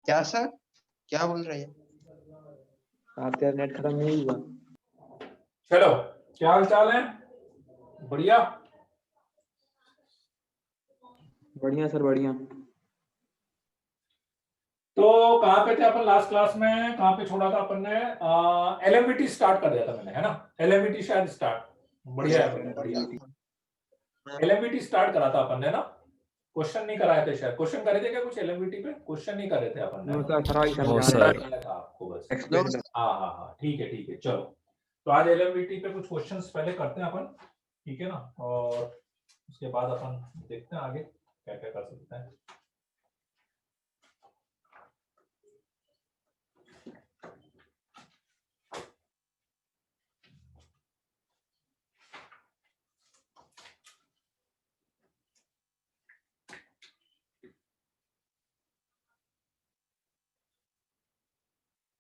क्या सर, क्या बोल रहे हैं आप? यार नेट खत्म नहीं हुआ। चलो, क्या हाल चाल है? बढ़िया बढ़िया सर, बढ़िया। तो कहाँ पे थे अपन लास्ट क्लास में? कहाँ पे छोड़ा था अपन ने? एलएमवीटी स्टार्ट कर दिया था मैंने, है ना? एलएमवीटी शायद स्टार्ट, बढ़िया है, बढ़िया। एलएमवीटी स्टार्ट करा था अपन ने ना? क्वेश्चन नहीं कराए थे शायद? क्वेश्चन करे थे क्या कुछ एलएमवीटी पे? क्वेश्चन नहीं करे थे अपन ने? No sir, sir sir. समझा था आपको बस। एक्सप्लेन कर। हाँ, ठीक है, चलो। तो आज एलएमवीटी पे कुछ क्वेश्चंस पहले करते हैं अपन, ठीक है ना? और उसके बाद अपन देखते हैं आगे क्या क्या कर सकते हैं।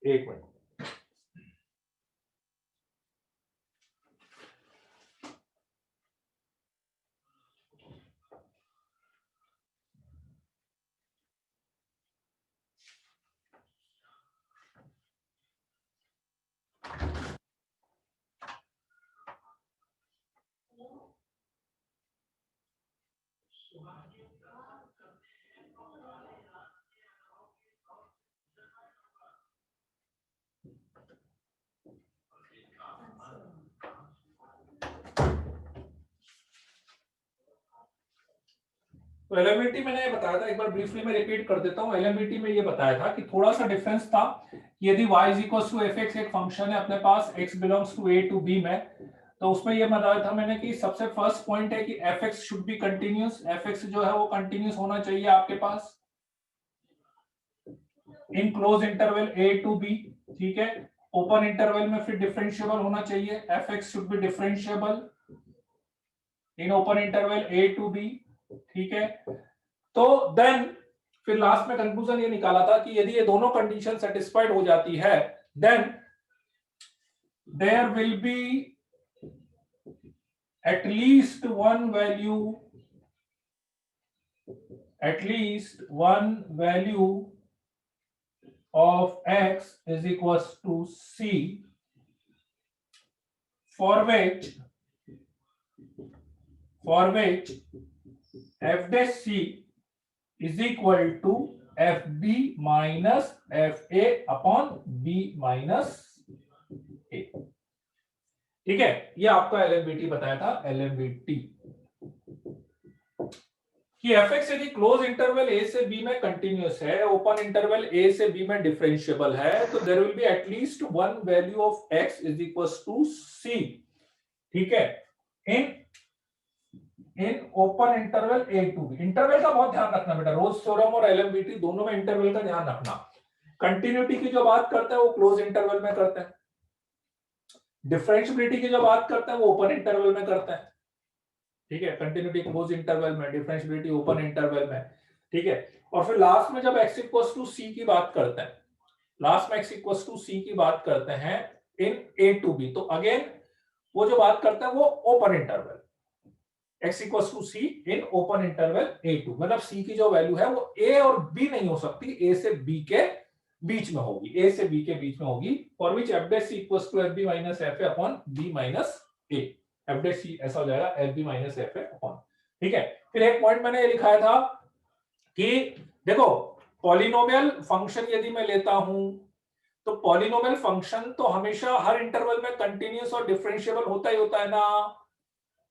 एक मिनट। तो एलएमवीटी मैंने बताया था, एक बार ब्रीफली मैं रिपीट कर देता हूं। एलएमवीटी में ये बताया था कि थोड़ा सा डिफरेंस था कि यदि y is equal to f x एक फंक्शन है अपने पास, x belongs to a to b में, तो उसमें ये बताया था मैंने कि सबसे फर्स्ट पॉइंट है कि F x should be continuous. F X जो है वो कंटिन्यूस होना चाहिए आपके पास in close interval a to b, ठीक है? ओपन इंटरवल में फिर डिफरेंशिएबल होना चाहिए। F x should be differentiable in open interval a to b, ठीक है? तो देन फिर लास्ट में कंक्लूजन ये निकाला था कि यदि ये दोनों कंडीशन सेटिस्फाइड हो जाती है, then there will be at least one value of x is equals to c for which f dash c is equal to fb minus fa upon b minus a, ठीक है? ये आपका एलएमवीटी बताया था। एलएमवीटी कि fx यदि क्लोज इंटरवल a से b में कंटिन्यूअस है, ओपन इंटरवल a से b में डिफरेंशिएबल है, तो there will be at least one value of x is equals to c, ठीक है? In open interval a to b। Interval का बहुत ध्यान रखना बेटा, रोल्स थ्योरम और एलएमवीटी दोनों में इंटरवल का ध्यान रखना। कंटिन्यूटी की जो बात करते हैं वो क्लोज इंटरवल में करते हैं, डिफरेंशिएबिलिटी की जो बात करते हैं वो ओपन इंटरवल में करते हैं, ठीक है? कंटिन्यूटी क्लोज इंटरवल में, डिफरेंशिएबिलिटी ओपन इंटरवल में, ठीक है? और फिर लास्ट में जब x इक्वल्स टू c की बात करते हैं, लास्ट में x इक्वल्स टू c की बात करते हैं इन a टू b, तो अगेन वो जो बात करते हैं वो open interval, x equals to c in open interval a to, मतलब c की जो वैल्यू है वो a और b नहीं हो सकती, a से b के बीच में होगी, a से b के बीच में होगी, for which f dash c equals to fb minus fa upon b minus a। f dash c ऐसा हो जाएगा fb माइनस fa अपॉन, ठीक है? फिर एक पॉइंट मैंने ये लिखाया था कि देखो पॉलिनोमियल फंक्शन यदि मैं लेता हूं तो पॉलिनोमियल फंक्शन तो हमेशा हर इंटरवल में कंटिन्यूअस और डिफरेंशिएबल होता ही होता है ना।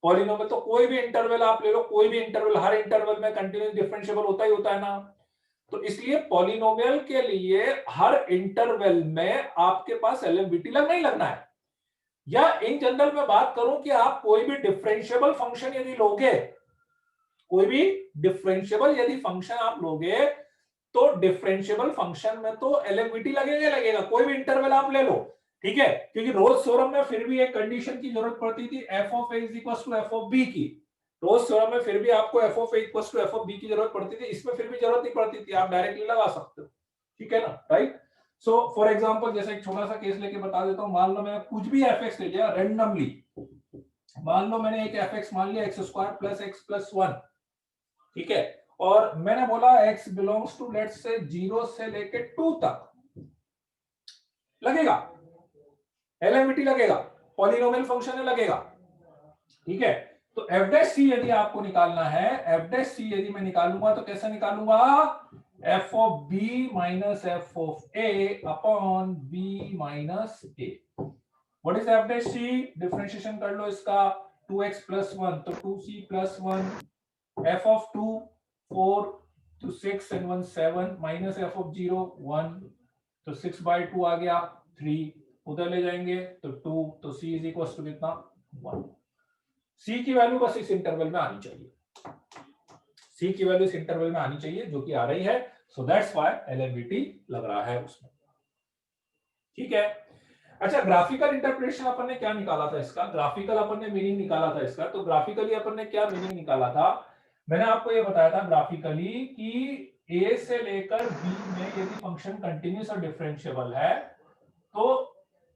पॉलिनोमियल तो कोई भी इंटरवल आप ले लो, कोई भी इंटरवल, हर इंटरवल में कंटिन्यूअस डिफरेंशिएबल होता ही होता है ना। तो इसलिए पॉलिनोमियल के लिए हर इंटरवल में आपके पास एलएमवीटी नहीं लगना है। या इन जनरल में बात करूं कि आप कोई भी डिफरेंशिएबल फंक्शन यदि लोगे, कोई भी डिफरेंशिएबल यदि फंक्शन आप लोगे, तो डिफरेंशिएबल फंक्शन में तो एलएमवीटी लगेगा, कोई भी इंटरवल आप ले लो, ठीक है? क्योंकि रोल्स थ्योरम में फिर भी एक कंडीशन की जरूरत पड़ती थी, f of a is equal to f of b की। रोल्स थ्योरम में फिर भी आपको f of a equal to f of b की जरूरत पड़ती थी, इसमें फिर भी जरूरत नहीं पड़ती थी, आप डायरेक्टली लगा सकते हो, ठीक है ना? राइट? सो फॉर एग्जांपल जैसे एक छोटा सा केस लेके बता देता हूं। मान लो मैंने कुछ भी fx ले लिया रैंडमली, मान लो मैंने एक fx मान लिया x² + x + 1, ठीक है? और मैंने बोला x belongs to let's say 0 से लेके 2 तक लगेगा, एलएमवीटी लगेगा, पॉलिनोमियल फंक्शन है लगेगा, ठीक है। तो एफ डैश सी यदि आपको निकालना है, एफ डैश सी यदि मैं निकालूंगा तो कैसे निकालूंगा, f of B minus F of A upon B minus a. What is f dash c, differentiation कर लो इसका, 2x प्लस 1 तो 2c प्लस 1, एफ ऑफ 2 4 तो 6 and 1 7 माइनस एफ ऑफ 0 1 तो 6/2 आ गया 3, उधर ले जाएंगे तो 2, तो c इज इक्वल टू कितना 1। c की वैल्यू बस इस इंटरवल में आनी चाहिए, c की वैल्यू इस इंटरवल में आनी चाहिए जो कि आ रही है, सो दैट्स व्हाई एलएमवीटी लग रहा है उसमें, ठीक है। अच्छा, ग्राफिकल इंटरप्रिटेशन अपन ने क्या निकाला था इसका, ग्राफिकल अपन ने मीनिंग निकाला था इसका। तो ग्राफिकली अपन ने क्या मीनिंग निकाला था, मैंने आपको ये बताया था ग्राफिकली कि a से लेकर b में यदि फंक्शन कंटिन्यूअस और डिफरेंशिएबल है तो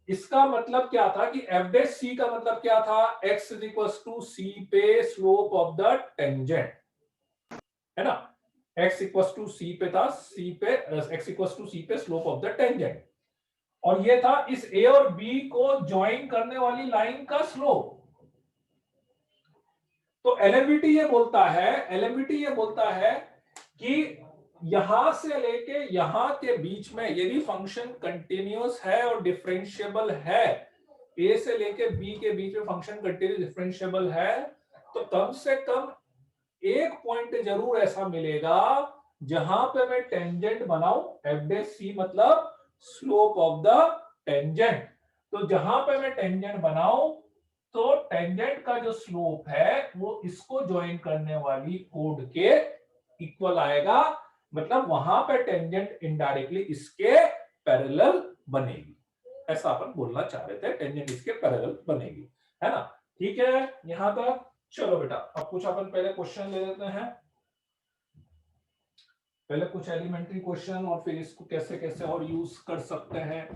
इसका मतलब क्या था कि एफ डैश सी का मतलब क्या था, x इज इक्वल टू सी पे स्लोप ऑफ द टेंजेंट, है ना, x इक्वल टू सी पे था, सी पे x इक्वल टू सी पे स्लोप ऑफ द टेंजेंट, और ये था इस a और b को ज्वाइन करने वाली लाइन का स्लोप। तो एलएमवीटी ये बोलता है, एलएमवीटी ये बोलता है कि यहां से लेके यहां के बीच में यदि फंक्शन कंटिन्यूअस है और डिफरेंशिएबल है, a से लेके b के बीच में फंक्शन कंटिन्यूअस डिफरेंशिएबल है, तो कम से कम एक पॉइंट जरूर ऐसा मिलेगा जहां पे मैं टेंजेंट बनाऊं, एफ डैश सी मतलब स्लोप ऑफ द टेंजेंट। तो जहां पे मैं टेंजेंट बनाऊं तो टेंजेंट का जो स्लोप है वो इसको ज्वाइन करने वाली कोड के इक्वल आएगा, मतलब वहां पे टेंजेंट इनडायरेक्टली इसके पैरेलल बनेगी, ऐसा अपन बोलना चाह रहे थे, टेंजेंट इसके पैरेलल बनेगी, है ना, ठीक है यहां तक। चलो बेटा अब कुछ अपन पहले क्वेश्चन ले लेते हैं, पहले कुछ एलिमेंट्री क्वेश्चन और फिर इसको कैसे कैसे और यूज कर सकते हैं।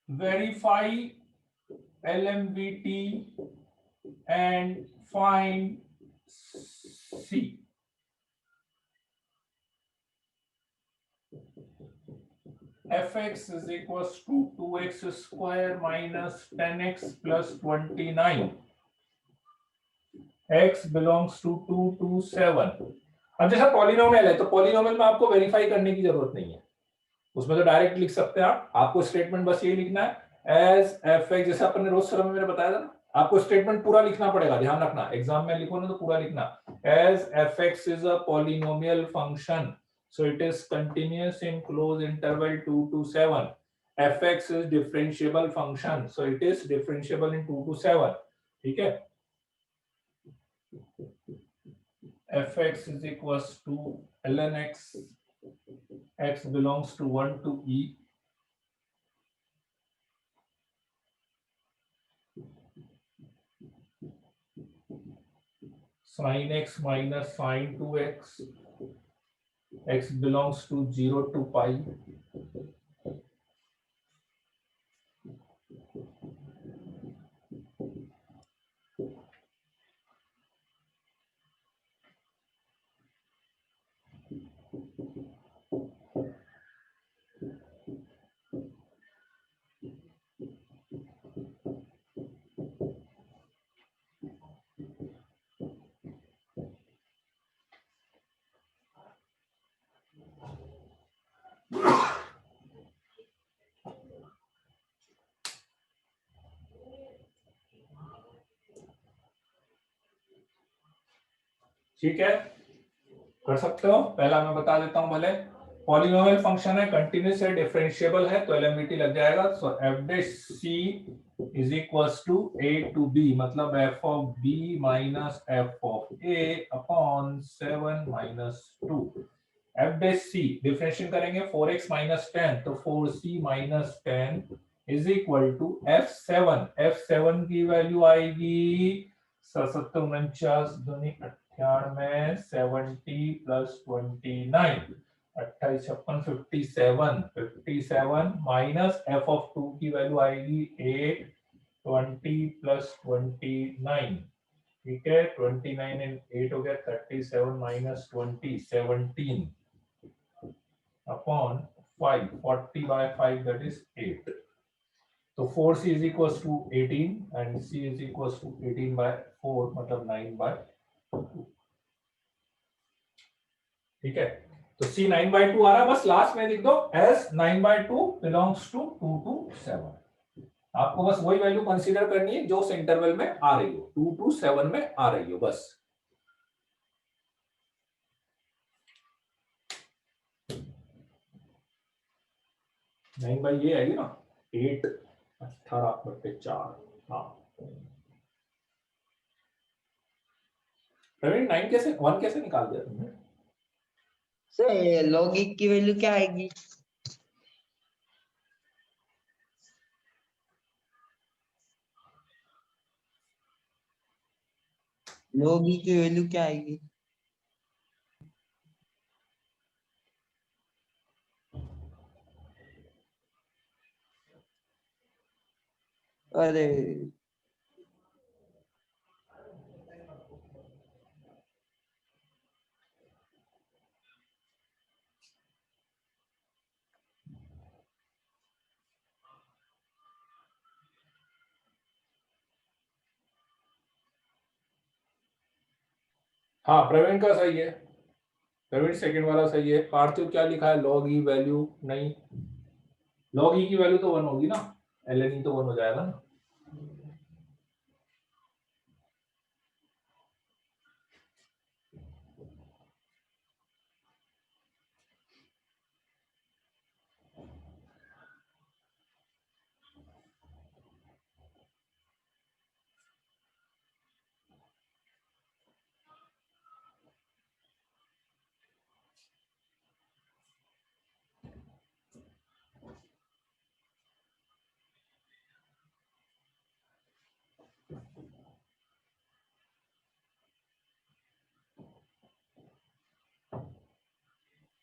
Verify LMVT and find C. Fx is equals to 2x square minus 10x plus 29. X belongs to 2 to 7. अब जैसा पॉलिनोमियल है तो पॉलिनोमियल में आपको वेरीफाई करने की जरूरत नहीं है, उसमें तो डायरेक्ट लिख सकते हैं आप, आपको स्टेटमेंट बस ये लिखना है एज एफ एक्स, जैसे अपन ने रोज सर में मैंने बताया था ना, आपको स्टेटमेंट पूरा लिखना पड़ेगा, ध्यान रखना एग्जाम में लिखो ना तो पूरा लिखना, as f x is a polynomial function so it is continuous in close interval 2 to 7, f x is differentiable function so it is differentiable in 2 to 7, ठीक है। F x is equals to ln x, x belongs to 1 to e, sin x minus sin 2x, x belongs to 0 to pi, ठीक है कर सकते हो, पहला मैं बता देता हूं भले, पॉलिनोमियल फंक्शन है, कंटिन्यूस है, डिफरेंशिएबल है, तो एलएमडीटी लग जाएगा। So F dash C is equals to A to B, मतलब F of B minus F of A upon 7 minus 2। F dash C differentiate करेंगे 4x माइनस 10, तो 4c minus 10 is equal to f7। f7 की value आएगी 749 दूनी 98, 70 plus 29, 28 56 57, 57 minus F of 2 की value आएगी 8, 20 plus 29, ठीक है, 29 एंड 8 हो गया 37 minus 20, 17 upon 5, 40 by 5 that is 8. तो 4c is equals to 18 and c is equals to 18 by 4 मतलब 9 by 2, ठीक है। तो c 9 by 2 आ रहा है, बस लास्ट में लिख दो as 9 by 2 belongs to 2 to 7। आपको बस वही वैल्यू कंसीडर करनी है जो उस इंटरवल में आ रही हो, 2 to 7 में आ रही हो बस। नाइन बाई ये आएगी ना 8, 18/4। हाँ प्रवीण 9 कैसे 1 कैसे निकाल दिया तुमने? सर लॉगिक की वैल्यू क्या आएगी? लॉगिक की वैल्यू क्या आएगी? अरे हाँ प्रवीण का सही है, प्रवीण सेकंड वाला सही है। पार्थिव क्या लिखा है? लॉग ई वैल्यू नहीं, लॉग ई की वैल्यू तो 1 होगी ना, ln ई तो 1 हो जाएगा ना।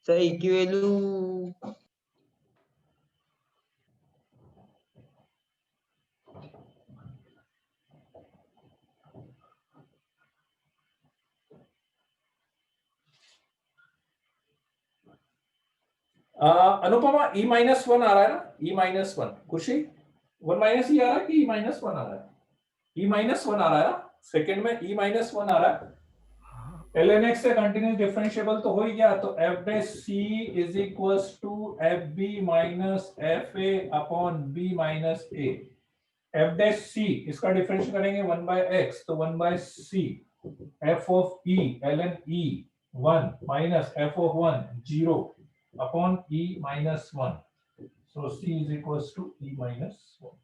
सर ई की वैल्यू अनुपमा ई माइनस 1 आ रहा है ना, ई माइनस 1। खुशी 1 माइनस ई आ रहा है कि ई माइनस 1 आ रहा है? ई माइनस 1 आ रहा है ना, सेकंड में ई माइनस 1 आ रहा है। ln x से कंटिन्यूस डिफरेंशिएबल तो हो ही गया, तो f dash c is equals to F B minus F A upon B minus a. f dash c इसका डिफरेंशिएट करेंगे 1 बाय x, तो 1 by c f of e ln e 1 minus f of 1 0 upon e minus 1, so c is equals to e minus 1।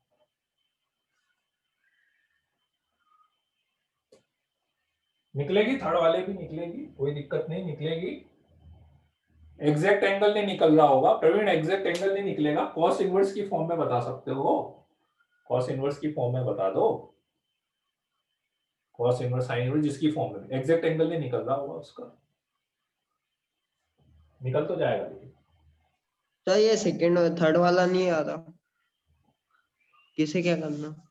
निकलेगी, third वाले भी निकलेगी, कोई दिक्कत नहीं, निकलेगी। एग्जैक्ट एंगल नहीं निकल रहा होगा प्रवीण, एग्जैक्ट एंगल नहीं निकलेगा, कॉस इनवर्स की फॉर्म में बता सकते हो, कॉस इनवर्स की फॉर्म में बता दो, कॉस इनवर्स साइन इनवर्स जिसकी फॉर्म में, एग्जैक्ट एंगल नहीं निकल रहा होगा उसका, निकल तो जाएगा लेकिन। सर ये सेकंड और थर्ड वाला नहीं आ रहा, किसे क्या करना?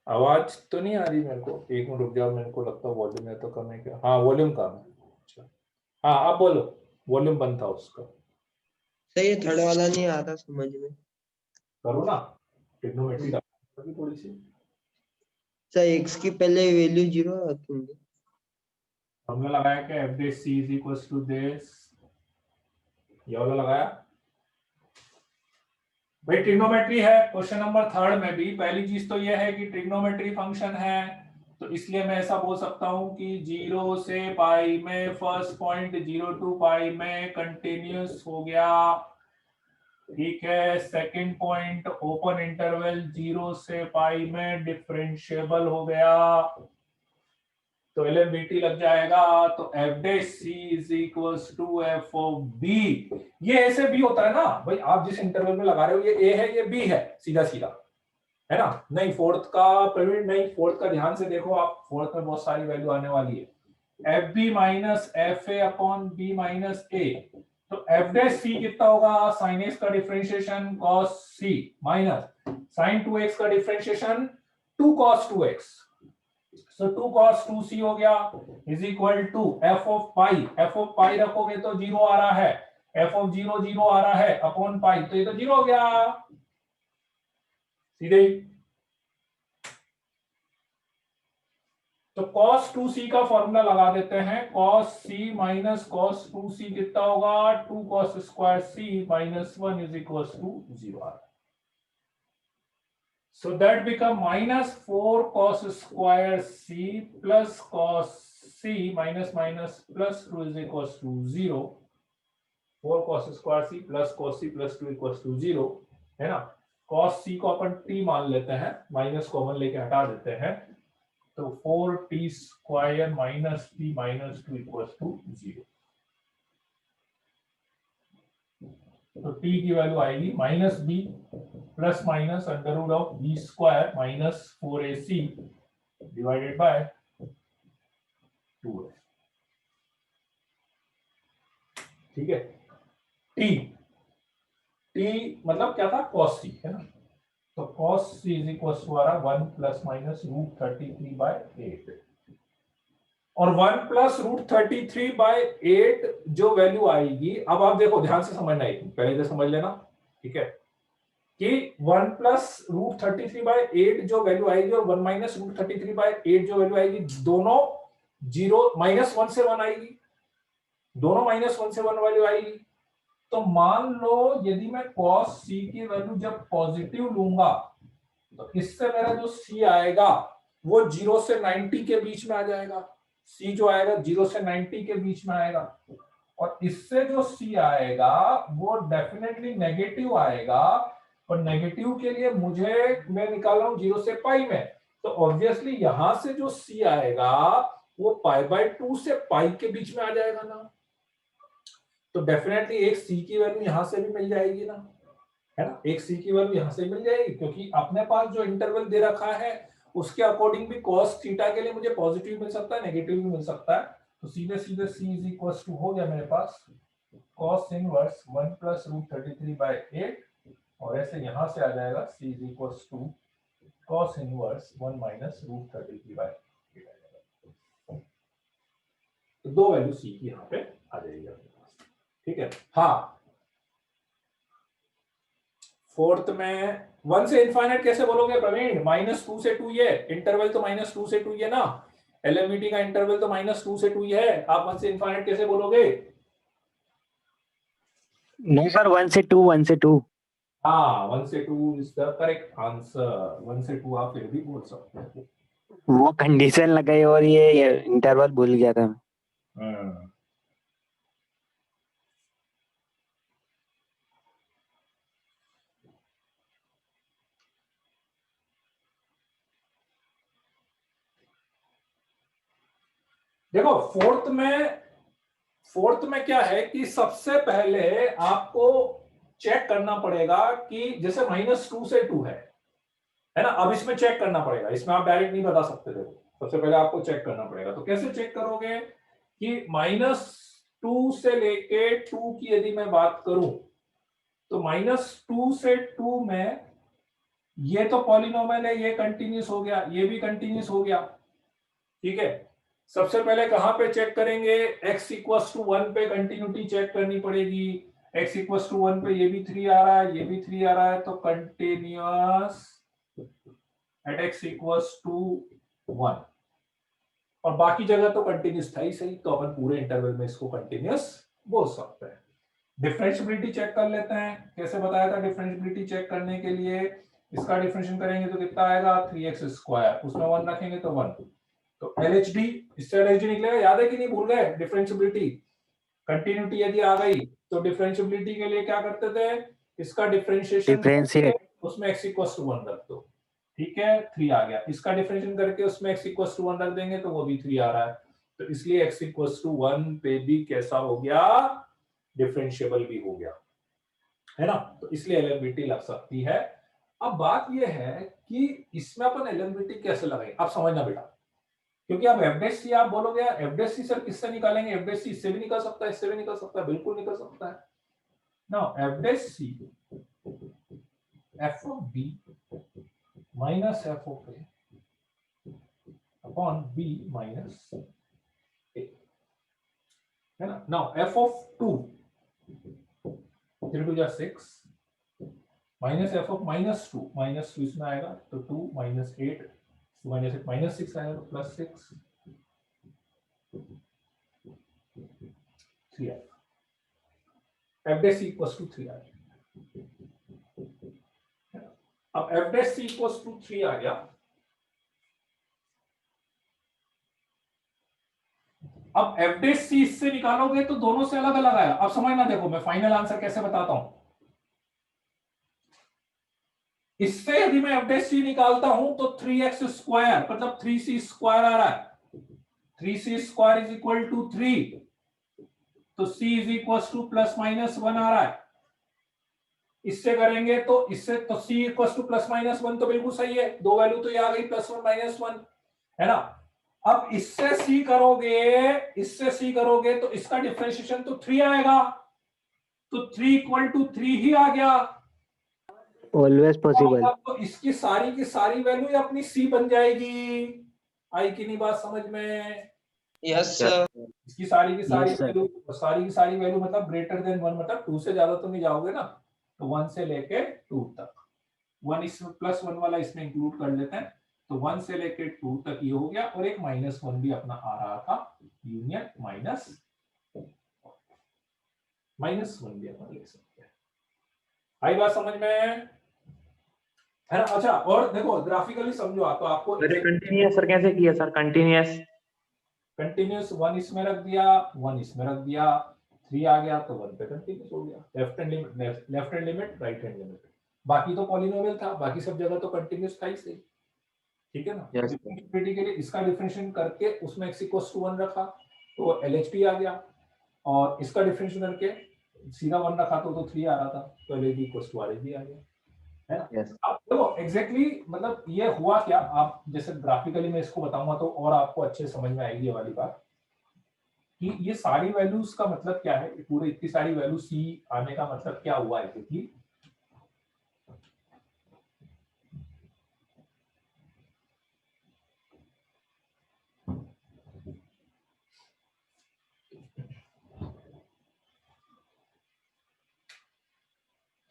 आवाज तो नहीं आ रही मेरे को, एक मिनट रुक जाओ, मेरे को लगता है वॉल्यूम है तो कम है क्या? हाँ वॉल्यूम कम है। अच्छा हाँ अब बोलो, वॉल्यूम बंद था उसका। सर ये थर्ड वाला नहीं आ रहा समझ में। करो ना, ट्रिग्नोमेट्री थोड़ी सी। सर एक्स की पहले वैल्यू 0 आती होंगी। हमने लगाया क्या, f dash C is equal to this, ये वाला लगाया भाई। ट्रिग्नोमेट्री है क्वेश्चन नंबर 3 में भी। पहली चीज तो ये है कि ट्रिग्नोमेट्री फंक्शन है, तो इसलिए मैं ऐसा बोल सकता हूं कि 0 से पाई में फर्स्ट पॉइंट 0 टू पाई में कंटिन्यूस हो गया, ठीक है। सेकंड पॉइंट ओपन इंटरवल 0 से पाई में डिफरेंशिएबल हो गया, तो एलएमबीटी लग जाएगा। तो F dash C is equals to f of b. ये ऐसे बी होता है ना भाई, आप जिस इंटरवल में लगा रहे हो, ये ए है ये बी है, सीधा सीधा है ना। नहीं फोर्थ का प्रवीण, नहीं फोर्थ का ध्यान से देखो आप, फोर्थ में बहुत सारी वैल्यू आने वाली है। F B minus F A upon B minus A, तो एफ डैश सी कितना होगा, साइन एक्स का differentiation cos C minus sine 2x का differentiation 2 cos 2x, so 2 cos 2c हो गया is equal to f of pi. f of pi रखोगे तो 0 आ रहा है, f ऑफ 0 0 आ रहा है अपॉन पाई, तो ये तो 0 हो गया सीधे ही। तो cos 2c का फॉर्मूला लगा देते हैं, cos c minus cos 2c कितना होगा, 2 cos square c minus 1 is equal to 0 आ रहा है। So that become minus 4 cos square c plus cos c minus minus plus 2 is equals to 0. 4 cos square c plus cos c plus 2 equals to 0 है ना। cos c को अपन t मान लेते हैं, minus common लेके हटा देते हैं, तो 4t square minus t minus 2 equals to 0। तो t की वैल्यू आएगी minus b plus minus under root of b square minus 4ac divided by 2a, ठीक है। t मतलब क्या था, cos c है ना, तो cos c is equal to आ रहा 1 प्लस माइनस रूट 33 बाय 8, और 1 प्लस रूट 33 बाय 8 जो वैल्यू आएगी, अब आप देखो ध्यान से समझना, एक पहले से समझ लेना, ठीक है, कि 1 प्लस रूट 33 बाय 8 जो वैल्यू आएगी और 1 माइनस रूट 33 बाय 8 जो वैल्यू आएगी, दोनों 0 माइनस 1 से 1 आएगी, दोनों माइनस 1 से 1 वैल्यू आएगी। तो मान लो यदि मैं cos c की वैल्यू जब पॉजिटिव लूंगा, तो इससे मेरा जो c आएगा वो 0 से 90 के बीच में आ जाएगा, c जो आएगा 0 से 90 के बीच में आएगा, और इससे जो c आएगा वो डेफिनेटली नेगेटिव आएगा, और नेगेटिव के लिए मैं निकाल रहा हूं 0 से पाई में, तो ऑब्वियसली यहां से जो c आएगा वो पाई बाय 2 से पाई के बीच में आ जाएगा ना, तो डेफिनेटली एक c की वैल्यू यहां से भी मिल जाएगी ना, है ना, एक c की वैल्यू यहां से मिल जाएगी, क्योंकि अपने पास जो इंटरवल दे रखा है उसके अकॉर्डिंग भी cos थीटा के लिए मुझे पॉजिटिव मिल सकता है, नेगेटिव भी मिल सकता है, तो सीधे सीधे c इज इक्वल टू हो गया मेरे पास cos inverse 1 plus root 33 by 8, और ऐसे यहां से आ जाएगा c is equal to cos inverse 1 minus root 33 by 8 आ जाएगा। तो दो वैल्यू c की यहां पे आ जाएगी अपने पास, ठीक है। हाँ फोर्थ में 1 से इनफाइनाइट कैसे बोलोगे प्रवीण, -2 से 2 ये इंटरवल तो -2 से 2 ये ना, एलएमईटी का इंटरवल तो -2 से 2 ही है, आप 1 से इनफाइनाइट कैसे बोलोगे? नहीं सर 1 से 2 1 से 2। हाँ 1 से 2 इज द करेक्ट आंसर, 1 से 2 आप फिर भी बोल सकते हैं। वो कंडीशन लगाई और ये इंटरवल भूल गया था। देखो फोर्थ में क्या है कि सबसे पहले आपको चेक करना पड़ेगा कि जैसे -2 से 2 है ना, अब इसमें चेक करना पड़ेगा, इसमें आप डायरेक्ट नहीं बता सकते। देखो सबसे पहले आपको चेक करना पड़ेगा, तो कैसे चेक करोगे कि -2 से लेके 2 की यदि मैं बात करूं, तो -2 से 2 में ये तो पॉलिनोमियल है, ये कंटिन्यूस हो गया, ये भी कंटिन्यूस हो गया। ठीक है, सबसे पहले कहां पे चेक करेंगे, x इक्वल्स टू 1 पे कंटिन्यूटी चेक करनी पड़ेगी। x इक्वल्स टू 1 पे ये भी 3 आ रहा है, ये भी 3 आ रहा है, तो continuous at x equals to 1, और बाकी जगह तो कंटिन्यूस था ही सही, तो अपन पूरे इंटरवल में इसको कंटिन्यूस बोल सकते हैं। डिफरेंशिएबिलिटी चेक कर लेते हैं, कैसे बताया था डिफरेंशिएबिलिटी चेक करने के लिए, इसका डिफरेंशिएशन करेंगे तो कितना आएगा 3x स्क्वायर, उसमें 1 रखेंगे तो 1, तो LHD, इससे LHD निकलेगा, याद है कि नहीं, भूल गए डिफरेंशिएबिलिटी, कंटिन्यूटी यदि आ गई तो डिफरेंशिएबिलिटी के लिए क्या करते थे, इसका डिफरेंशिएशन डिफरेंशिएट उसमें x इक्वल्स टू 1 रख दो, ठीक है 3 आ गया, इसका डिफरेंशिएशन करके उसमें x इक्वल्स टू 1 रख देंगे तो वो भी 3 आ रहा है, तो इसलिए x इक्वल्स टू 1 पे भी कैसा हो गया, डिफरेंशिएबल भी हो गया, है ना, तो इसलिए एलएनबीटी लग सकती है। अब बात यह है कि इसमें अपन एलएनबीटी कैसे लगाएंगे, आप समझना बेटा, क्योंकि आप एफडेसी आप बोलोगे एफडेसी सर किससे निकालेंगे, एफडेसी इससे भी निकल सकता है, इससे भी निकल सकता है, बिल्कुल निकल सकता है ना, F dash C F of B minus F of A upon B minus A, है ना। Now F of 2 3 2 6 minus F of -2 इसमें आएगा तो 2 माइनस 8 माइनस 8 माइनस 6 आएगा तो plus 6 3 f dash c equals to 3 आ गया। अब f dash c equals to 3 आ गया, अब एफ डैश सी इससे निकालोगे तो दोनों से अलग अलग आएगा। अब समझना, देखो मैं फाइनल आंसर कैसे बताता हूं, इससे यदि मैं एफ डैश सी निकालता हूं तो 3x स्क्वायर मतलब 3c स्क्वायर आ रहा है, 3c square is equal to 3, तो c is equal two plus minus 1 आ रहा है। इससे करेंगे तो इससे तो c equal two plus minus 1 तो बिल्कुल सही है, दो वैल्यू तो ये आ गई प्लस 1 माइनस 1, है ना। अब इससे c करोगे तो इसका डिफरेंशिएशन तो 3 आएगा, तो 3 इक्वल टू 3 ही आ गया, ऑलवेज पॉसिबल। तो इसकी सारी की सारी वैल्यू अपनी सी बन जाएगी। आई की नहीं बात समझ में? Yes sir. इसकी सारी की सारी Yes, sir. वैल्यू मतलब ग्रेटर देन 1, मतलब 2 से ज्यादा तो नहीं जाओगे ना, तो 1 से लेके 2 तक, 1 इसमें प्लस 1 वाला इसमें इंक्लूड कर लेते हैं, तो 1 से लेके 2 तक ये हो गया, और एक -1 भी अपना आ रहा था, यूनियन -1 भी अपन ले सकते हैं। आई बात समझ में, है ना। अच्छा, और देखो ग्राफिकली समझो आप, तो आपको कंटिन्यूअस सर कैसे किया सर, कंटिन्यूअस कंटिन्यूअस 1 इसमें रख दिया, 1 इसमें रख दिया, 3 आ गया तो 1 पे कंटिन्यूअस हो गया, left hand limit right hand limit, बाकी तो पॉलिनोमियल था, बाकी सब जगह तो कंटिन्यूअस था ही सही, ठीक है ना। डिफरेंशिएबिलिटी के लिए इसका डिफरेंशिएशन करके उसमें x इक्वल्स टू 1 रखा तो LHP आ गया, और इसका डिफरेंशिएशन करके सीधा 1 रखा तो 3 आ रहा था, तो LHP इक्वल्स टू RHP आ गया, है ना। अब देखो एग्जैक्टली मतलब ये हुआ क्या, आप जैसे ग्राफिकली मैं इसको बताऊंगा तो और आपको अच्छे समझ में आएगी ये वाली बात, कि ये सारी वैल्यूज का मतलब क्या है, पूरे इतनी सारी वैल्यू सी आने का मतलब क्या हुआ है, क्योंकि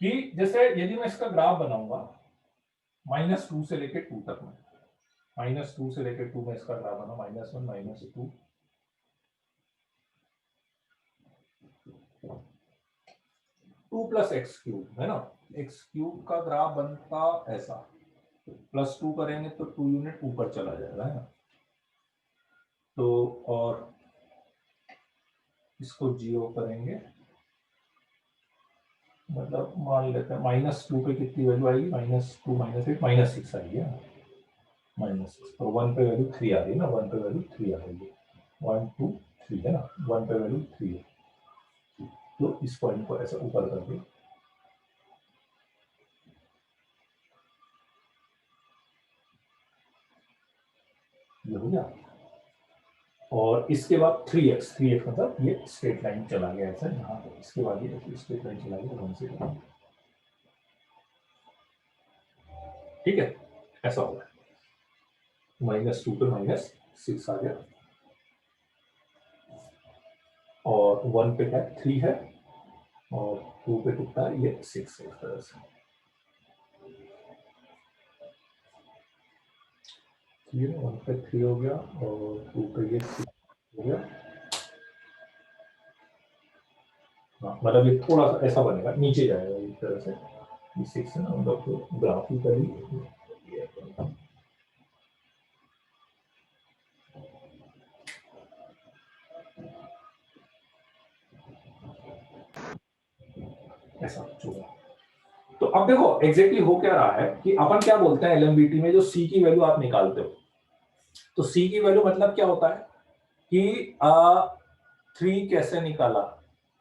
कि जैसे यदि मैं इसका ग्राफ बनाऊंगा -2 से लेके 2 तक में, -2 से लेके 2 में इसका ग्राफ बना, -1 -2 2 प्लस एक्स क्यूब, है ना, एक्स क्यूब का ग्राफ बनता ऐसा, +2 करेंगे तो 2 यूनिट ऊपर चला जाएगा, है ना, तो और इसको 0 करेंगे, मतलब मान लेते हैं -2 पे कितनी वैल्यू आएगी, -2 -8 -6 आएगी, -6, तो 1 पे वैल्यू 3 आ रही है ना, 1 पे वैल्यू 3 आ रही है, 1 2 3 है ना, 1 पे वैल्यू 3 है, तो इस पॉइंट को ऐसा ऊपर कर दे, ये हो गया, और इसके बाद 3x मतलब ये स्ट्रेट लाइन चला गया ऐसा यहाँ पे, इसके बाद ये स्ट्रेट लाइन चला गया 1 से 1, ठीक है, ऐसा होगा। -2 पे -6 आ गया, और 1 पे क्या 3 है, और 2 पे कितना है, ये 6 है। इस तरह से 1 पे 3 हो गया, और 2 पे ये 6 हो गया। हाँ, मतलब ये थोड़ा सा ऐसा बनेगा, नीचे जाएगा इस तरह से। ये 6 है ना, मतलब ग्राफिकली ऐसा कुछ होगा। तो अब देखो एग्जैक्टली हो क्या रहा है कि अपन क्या बोलते हैं एलएमबीटी में, जो सी की वैल्यू आप निकालते हो, तो सी की वैल्यू मतलब क्या होता है कि 3 कैसे निकाला,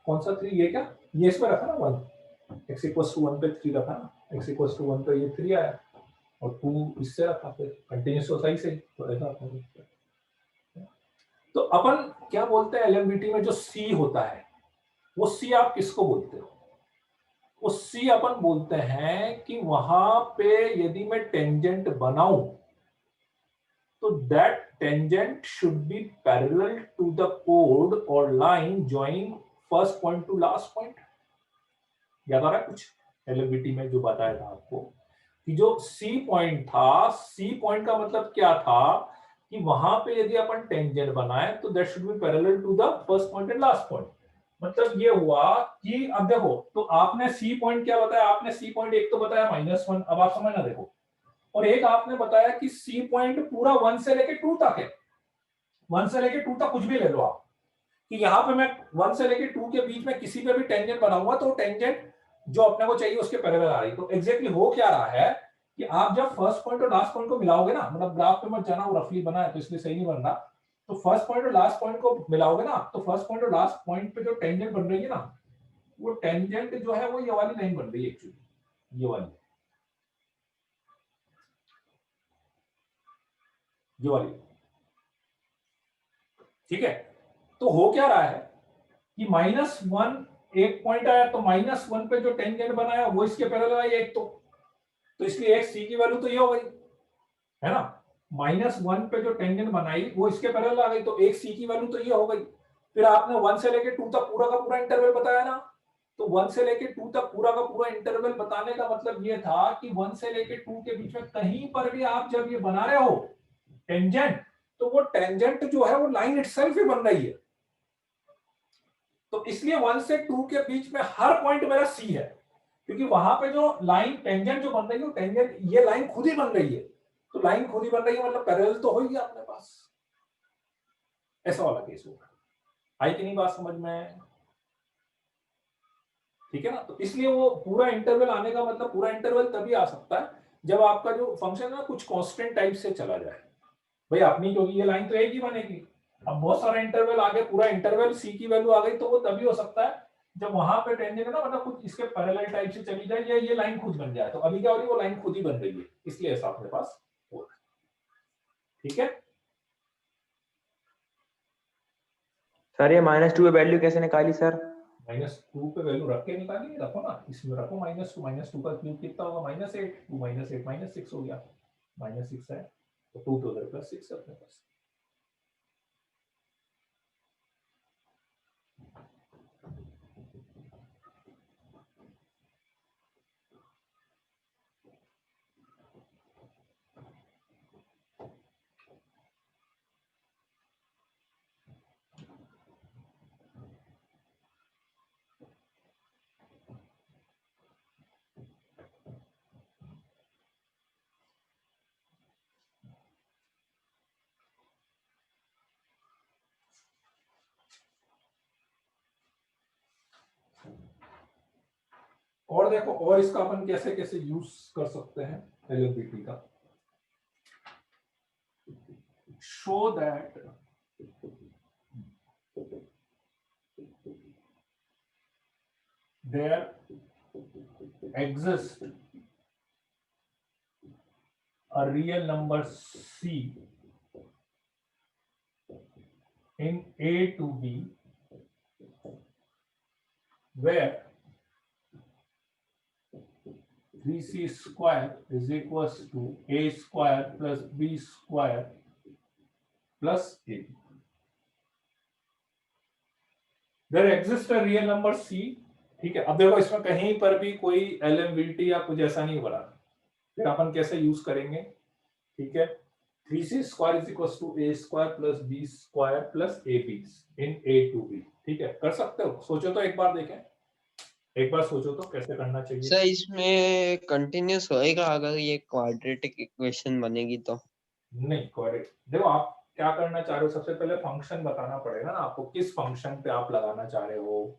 कौन सा 3, ये क्या, ये इसमें रखा ना 1, x इक्वल्स टू 1 पे 3 रखा ना, x इक्वल्स टू 1 पे ये 3 आया, और 2 इससे रखा, फिर कंटिन्यूस तो सही से, तो ऐसा तो अपन क्या बोलते हैं एलएमबीटी में जो सी होता है, वो सी आप किसको बोलते हो, उस सी अपन बोलते हैं कि वहां पे यदि मैं टेंजेंट बनाऊं तो that tangent should be parallel to the कोड और line joining first point to last point. याद आ रहा है कुछ एलएमबीटी में जो बताया था आपको कि जो सी पॉइंट था, सी पॉइंट का मतलब क्या था कि वहां पे यदि अपन टेंजेंट बनाए तो that should be parallel to the first point and last point. मतलब ये हुआ कि अब देखो, तो आपने सी पॉइंट क्या बताया, आपने सी पॉइंट एक तो बताया -1, अब आप समझना देखो, और एक आपने बताया कि सी पॉइंट पूरा 1 से लेके 2 तक है, 1 से लेके 2 तक कुछ भी ले लो आप, कि यहां पे मैं 1 से लेके 2 के बीच में किसी पे भी टेंजेंट बनाऊंगा तो टेंजेंट जो अपने को चाहिए उसके पैरेलल आ रही। तो एग्जैक्टली हो क्या रहा है कि आप जब फर्स्ट पॉइंट और लास्ट पॉइंट को मिलाओगे ना, मतलब ग्राफ पे मत जाना, वो रफली बना है तो इसलिए सही नहीं बन रहा, तो फर्स्ट पॉइंट और लास्ट पॉइंट को मिलाओगे ना, तो फर्स्ट पॉइंट और लास्ट पॉइंट पे जो टेंजेंट बन रही है ना, वो टेंजेंट जो है वो ये वाली लाइन बन रही है एक्चुअली, ये वाली, ठीक है। तो हो क्या रहा है कि -1 एक पॉइंट आया, तो -1 पे जो टेंजेंट बनाया वो इसके पैरेलल आई एक, तो इसलिए एक सी की वैल्यू तो ये हो गई है ना, -1 पे जो टेंजेंट बनाई वो इसके पैरेलल आ गई, तो एक सी की वैल्यू तो ये हो गई। फिर आपने 1 से लेके 2 तक पूरा का पूरा इंटरवल बताया ना, तो 1 से लेके 2 तक पूरा का पूरा इंटरवल बताने का मतलब ये था कि 1 से लेके 2 के बीच में कहीं पर भी आप जब ये बना रहे हो टेंजेंट, तो वो टेंजेंट जो है वो लाइन इटसेल्फ ही बन रही है। तो इसलिए 1 से 2 के बीच में हर पॉइंट मेरा सी है, क्योंकि वहां पे जो लाइन टेंजेंट जो बन रही है, टेंजेंट ये लाइन खुद ही बन रही है, तो लाइन खुद ही बन रही है मतलब पैरेलल तो हो ही गया अपने पास, ऐसा वाला केस होगा। आई कि नहीं बात समझ में, ठीक है ना। तो इसलिए वो पूरा इंटरवल आने का मतलब, पूरा इंटरवल तभी आ सकता है जब आपका जो फंक्शन है ना कुछ कांस्टेंट टाइप से चला जाए भाई अपनी, क्योंकि ये लाइन तो एक ही बनेगी, अब बहुत सारा इंटरवल आ गया, पूरा इंटरवल सी की वैल्यू आ गई, तो वो तभी हो सकता है जब वहां पे टेंजेंट है ना, मतलब कुछ इसके पैरेलल टाइप से चली जाए या ये लाइन खुद बन जाए। तो अभी क्या हो रही है, वो लाइन खुद ही बन रही है, इसलिए ऐसा अपने पास हो रहा है, ठीक है। सर ये -2 पे वैल्यू कैसे निकाली सर? -2 पे वैल्यू रख के निकालिए, रखो ना, इसमें रखो -2 का क्यूब कितना होगा, -8, 2 -8 -6 हो गया, -6 है तो 2 तो उधर +6 है अपने पास। और देखो, और इसका अपन कैसे कैसे यूज कर सकते हैं एलएमबीटी का, show that there exists a real number c in A to B where 3c square is equals to a square plus b square plus ab. There exists a real number c. ठीक है, अब देखो इसमें कहीं पर भी कोई एलएमवीटी या कुछ ऐसा नहीं बना, फिर अपन कैसे यूज करेंगे? ठीक है, 3c square is equals to a square plus b square plus ab in a to b. ठीक है, कर सकते हो, सोचो तो एक बार देखें, एक बार सोचो तो कैसे करना चाहिए। सर इसमें कंटिन्यूस होएगा अगर ये क्वाड्रेटिक इक्वेशन बनेगी तो? नहीं, करेक्ट। देखो आप क्या करना चाह रहे हो, सबसे पहले फंक्शन बताना पड़ेगा ना आपको, किस फंक्शन पे आप लगाना चाह रहे हो।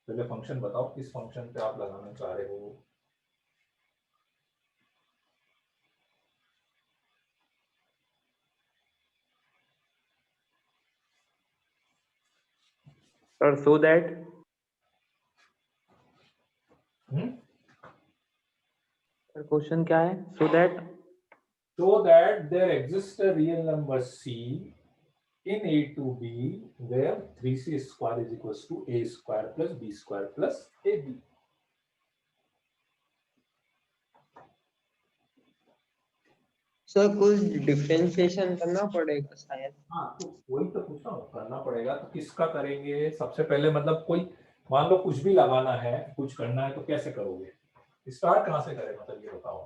पहले फंक्शन बताओ, किस फंक्शन पे आप लगाना चाह रहे हो। Sir so that, sir question क्या है? So that there exist a real number c in a to b where 3c square is equals to a square plus b square plus ab. Sir कुछ differentiation करना पड़ेगा शायद। हाँ, तो वही तो पूछ रहा हूँ, करना पड़ेगा तो किसका करेंगे सबसे पहले, मतलब कोई मान लो कुछ भी लगाना है, कुछ करना है तो कैसे करोगे, स्टार्ट कहाँ से करें, मतलब ये बताओ।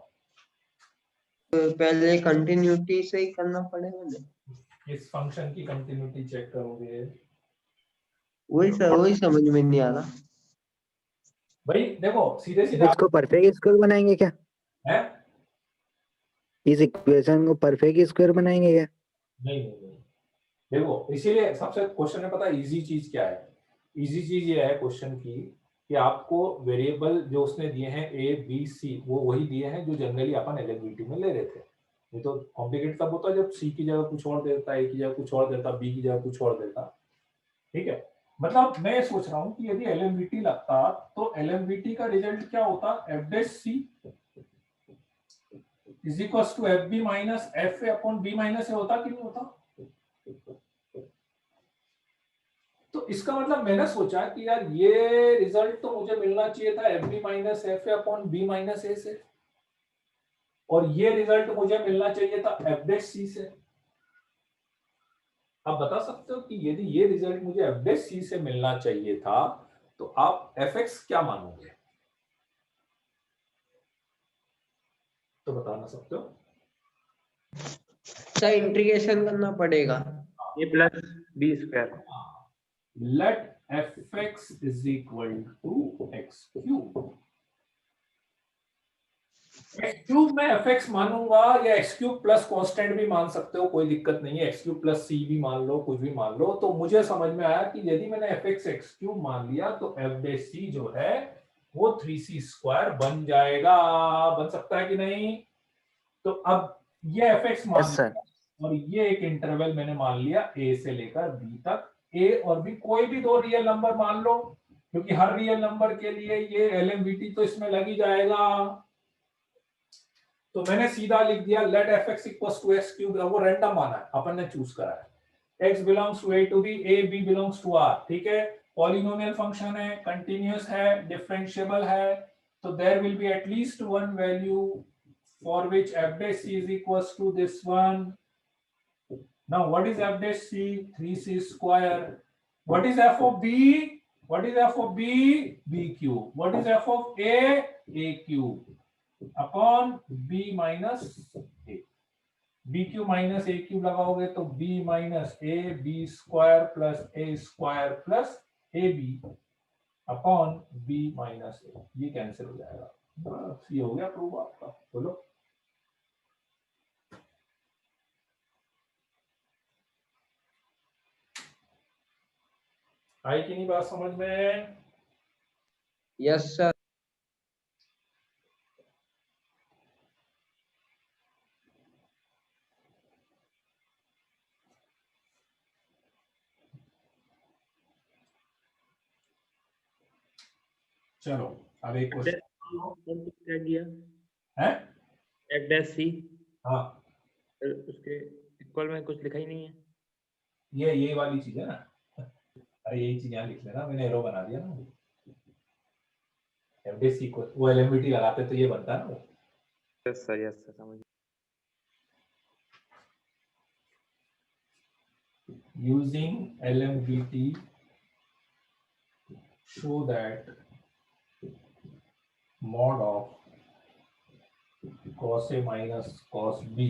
तो पहले कंटिन्यूटी से ही करना पड़ेगा ना? इस फंक्शन की कंटिन्यूटी चेक करोगे। वही सर, वही समझ में नहीं आ रहा। भाई देखो सीधे सीधे इसको परफेक्ट स्क्वायर बनाएंगे क्या? है, इस इक्वेशन को परफेक्ट स्क्वायर बनाएंगे क्या? नहीं नहीं नहीं, देखो इसीलिए सबसे क्वेश्चन में पता है इजी चीज क्या है, इजी चीज ये है क्वेश्चन की कि आपको वेरिएबल जो उसने दिए हैं ए बी सी वो वही दिए हैं जो जनरली अपन एलएमवीटी में ले रहे थे। नहीं तो कॉम्प्लिकेट तब होता जब सी की जगह कुछ और देता, ए की जगह कुछ और देता, बी की जगह कुछ और देता। ठीक है, मतलब मैं सोच रहा हूँ कि यदि एलएमवीटी लगता तो एलएमवीटी का रिजल्ट क्या होता, F dash C is equals to F B minus F A upon B minus A होता कि नहीं होता? तो इसका मतलब मैंने सोचा कि यार ये रिजल्ट तो मुझे मिलना चाहिए था F B minus F A upon B minus A से, और ये रिजल्ट मुझे मिलना चाहिए था एफ डैश सी से। आप बता सकते हो कि यदि ये रिजल्ट मुझे एफ डैश सी से मिलना चाहिए था तो आप एफ एक्स क्या मानोगे, तो बता ना सकते हो। सर इंटीग्रेशन करना पड़ेगा। A plus B square. Let fx is equal to x cube. x cube में fx मानूंगा या x क्यूब प्लस कांस्टेंट भी मान सकते हो, कोई दिक्कत नहीं है, x क्यूब प्लस c भी मान लो, कुछ भी मान लो। तो मुझे समझ में आया कि यदि मैंने fx x क्यूब मान लिया तो f डैश c जो है वो 3c स्क्वायर बन जाएगा, बन सकता है कि नहीं? तो अब ये fx मान लिया और ये एक इंटरवल मैंने मान लिया a से लेकर b तक, a और b कोई भी दो रियल नंबर मान लो, क्योंकि हर रियल नंबर के लिए ये एलएमवीटी तो इसमें लग ही जाएगा। तो मैंने सीधा लिख दिया let fx equals to x cube, वो रैंडम माना है, अपन ने चूज करा है, x belongs to a to b, a b belongs to r। ठीक है, पॉलिनोमियल फंक्शन है, कंटीन्यूअस है, डिफरेंशिएबल है, तो there will be at least one value for which f dash c is equals to this one. Now what is f dash c? 3c square. What is f of b? What is f of b? B cube. What is f of a? A cube upon b minus a. B cube minus a cube लगाओगे तो b minus a, b square plus a square plus ab upon b minus a. ये cancel हो जाएगा, बस ये हो गया proof आपका। बोलो आई कि नहीं बात समझ में? Yes sir. चलो अब एक क्वेश्चन क्या दिया है, एफ डैश सी, हाँ उसके इक्वल में कुछ लिखा ही नहीं है। ये वाली चीज है ना, अरे यही चीज यहाँ लिख लेना, मैंने एरो बना दिया ना, एफ डे सी को वो एलएमवीटी लगाते तो ये बनता है ना वो। यस सर समझ। Using LMVT, show that mod of cos A minus cos B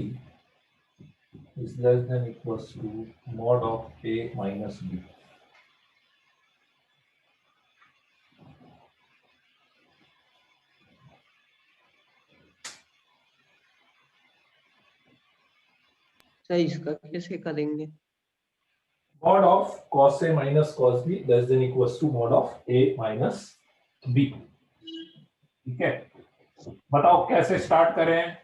is less than equals to mod of A minus B. Sir इसका कैसे करेंगे? Mod of cos A minus cos B less than equals to mod of A minus B. ठीक है, बताओ कैसे start करें,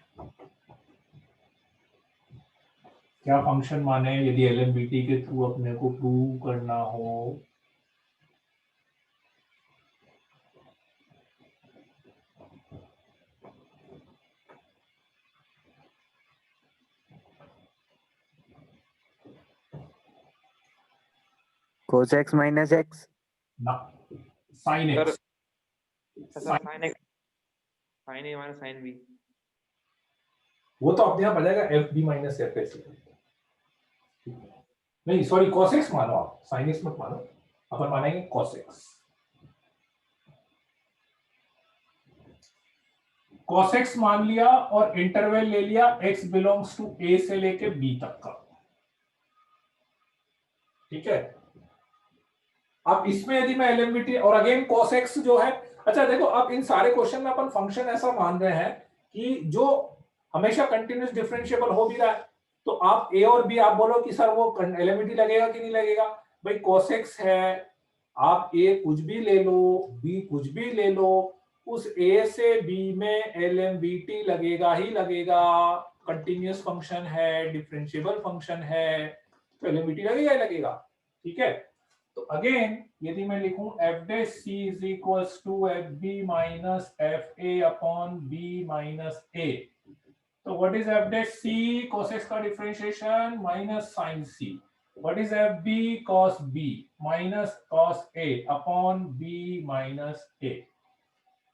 क्या function माने यदि एलएमबीटी के थ्रू अपने को प्रूव करना हो। cos x minus x ना, sin sir x, sine X sine A minus sine B. वो तो अपने आप आ जाएगा F B minus F S. नहीं सॉरी, cos x मानो आप, sin x मत मानो, अपन मानेंगे cos x। cos x मान लिया और इंटरवल ले लिया x बिलोंग्स टू a से लेके b तक का। ठीक है, अब इसमें यदि मैं एलएमवीटी और अगेन cos x जो है, अच्छा देखो अब इन सारे क्वेश्चन में अपन फंक्शन ऐसा मान रहे हैं कि जो हमेशा कंटिन्यूस डिफरेंशिएबल हो भी रहा है, तो आप a और b आप बोलो कि सर वो एलएमवीटी लगेगा कि नहीं लगेगा। भाई cos x है, आप a कुछ भी ले लो, b कुछ भी ले लो, उस a से b में एलएमवीटी लगेगा ही लगेगा। कंटिन्यूस फंक्शन है, डिफरेंशिएबल फंक्शन है, तो एलएमवीटी लगेगा ही लगेगा। ठीक है, तो अगेन यदि मैं लिखूं F dash C is equals to F B minus F A upon B minus A, तो what is F dash C, cos x का differentiation minus sine C, what is F B, cos b minus cos a अपॉन b minus a।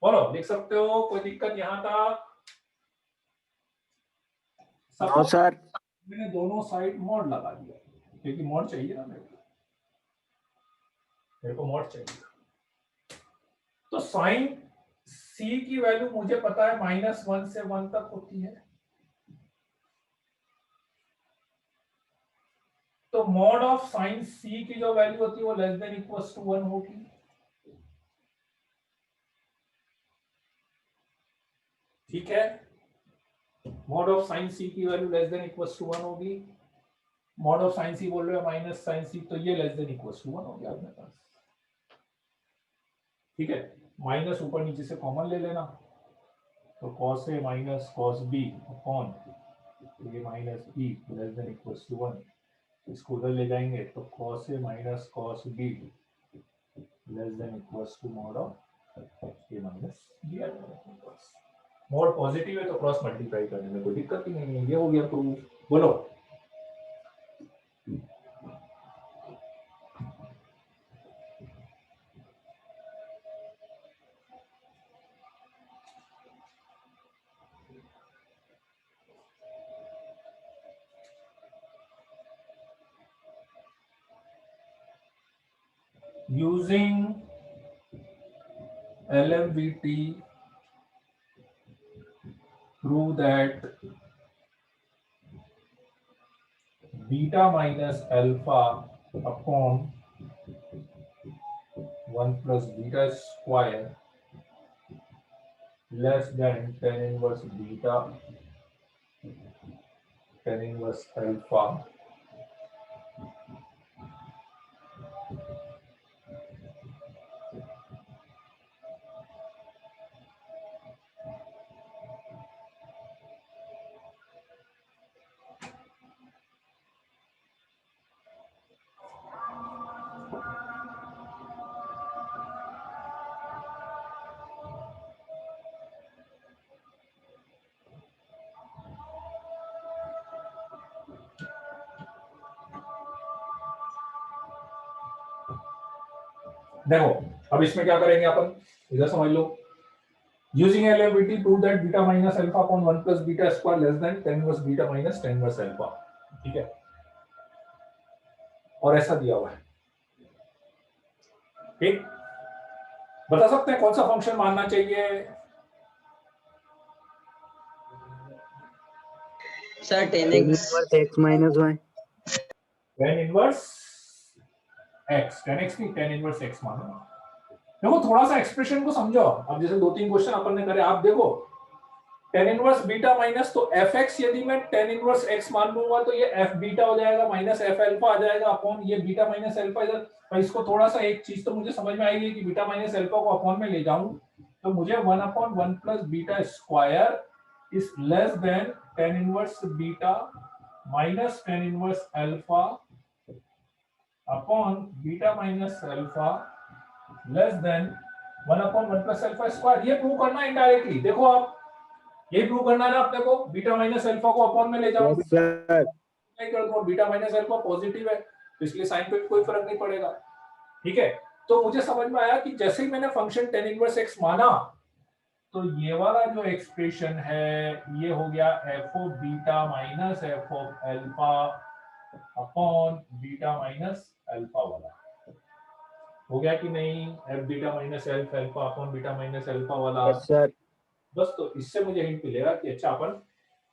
बोलो लिख सकते हो, कोई दिक्कत यहां तक? No sir. मैंने दोनों साइड मॉड लगा दिया क्योंकि मॉड चाहिए ना मेरे को मॉड चाहिए। तो साइन सी की वैल्यू मुझे पता है -1 से 1 तक होती है, तो मॉड ऑफ साइन सी की जो वैल्यू होती है वो लेस देन इक्वल्स टू 1 होगी। ठीक है, मॉड ऑफ साइन सी की value less than equals to 1 होगी। मॉड ऑफ साइन सी बोल रहे हो माइनस साइन सी, तो ये लेस देन इक्वल्स टू 1 हो गया अपने पास। ठीक है, माइनस ऊपर नीचे से कॉमन ले लेना, तो cos a minus cos b अपॉन ये minus b less than equals to 1, इसको उधर ले जाएंगे तो cos a minus cos b less than equals to mod of a minus b। Mod positive है तो क्रॉस मल्टीप्लाई करने में कोई दिक्कत ही नहीं है, ये हो गया प्रूफ। बोलो using LMVT, prove that beta minus alpha upon 1 plus beta square less than tan inverse beta tan inverse alpha देखो अब इसमें क्या करेंगे अपन, इधर समझ लो, Using LMBT, prove that beta minus alpha upon 1 plus beta square less than tan inverse beta minus tan inverse alpha. ठीक है, और ऐसा दिया हुआ है। ठीक, बता सकते हैं कौन सा फंक्शन मानना चाहिए? Sir tan tan x inverse x minus y. tan inverse x, tan x नहीं, tan इनवर्स x मानो। देखो थोड़ा सा एक्सप्रेशन को समझो। अब जैसे 2-3 क्वेश्चन अपन ने करे, आप देखो tan इनवर्स बीटा माइनस, तो fx यदि मैं tan इनवर्स x मान लूंगा तो ये f बीटा हो जाएगा माइनस f अल्फा आ जाएगा अपॉन ये बीटा माइनस अल्फा। इधर मैं इसको थोड़ा सा एक चीज तो मुझे समझ में आएगी कि बीटा माइनस अल्फा को अपॉन में ले जाऊं तो मुझे 1/1 plus beta square is less than tan inverse beta minus tan inverse alpha upon beta minus alpha less than 1/1 plus alpha square. ये प्रूव करना इनडायरेक्टली। देखो आप, ये प्रूव करना है ना अपने को, बीटा माइनस अल्फा को अपॉन में ले जाओ, Yes sir. नहीं कर दो, बीटा माइनस अल्फा पॉजिटिव है तो इसलिए साइन पे कोई फर्क नहीं पड़ेगा। ठीक है, तो मुझे समझ में आया कि जैसे ही मैंने फंक्शन tan इनवर्स x माना तो ये वाला जो एक्सप्रेशन है ये हो गया f of beta minus f of alpha upon beta minus alpha वाला। हो गया कि नहीं? f beta minus alpha upon beta minus alpha वाला। Yes sir. बस, तो इससे मुझे हिंट मिलेगा कि अच्छा अपन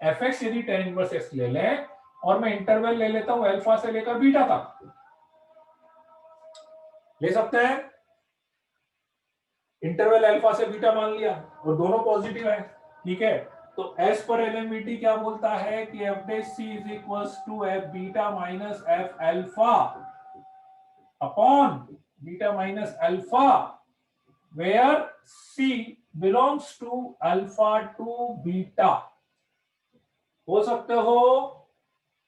fx यदि tan इनवर्स x ले लें और मैं इंटरवल ले लेता हूं अल्फा से लेकर बीटा तक, ले सकते हैं। इंटरवल अल्फा से बीटा मान लिया और दोनों पॉजिटिव है। ठीक है, तो एस पर एलएमबीटी क्या बोलता है कि F dash C is equals to F beta minus F alpha upon beta minus alpha where C belongs to alpha to beta. हो सकते हो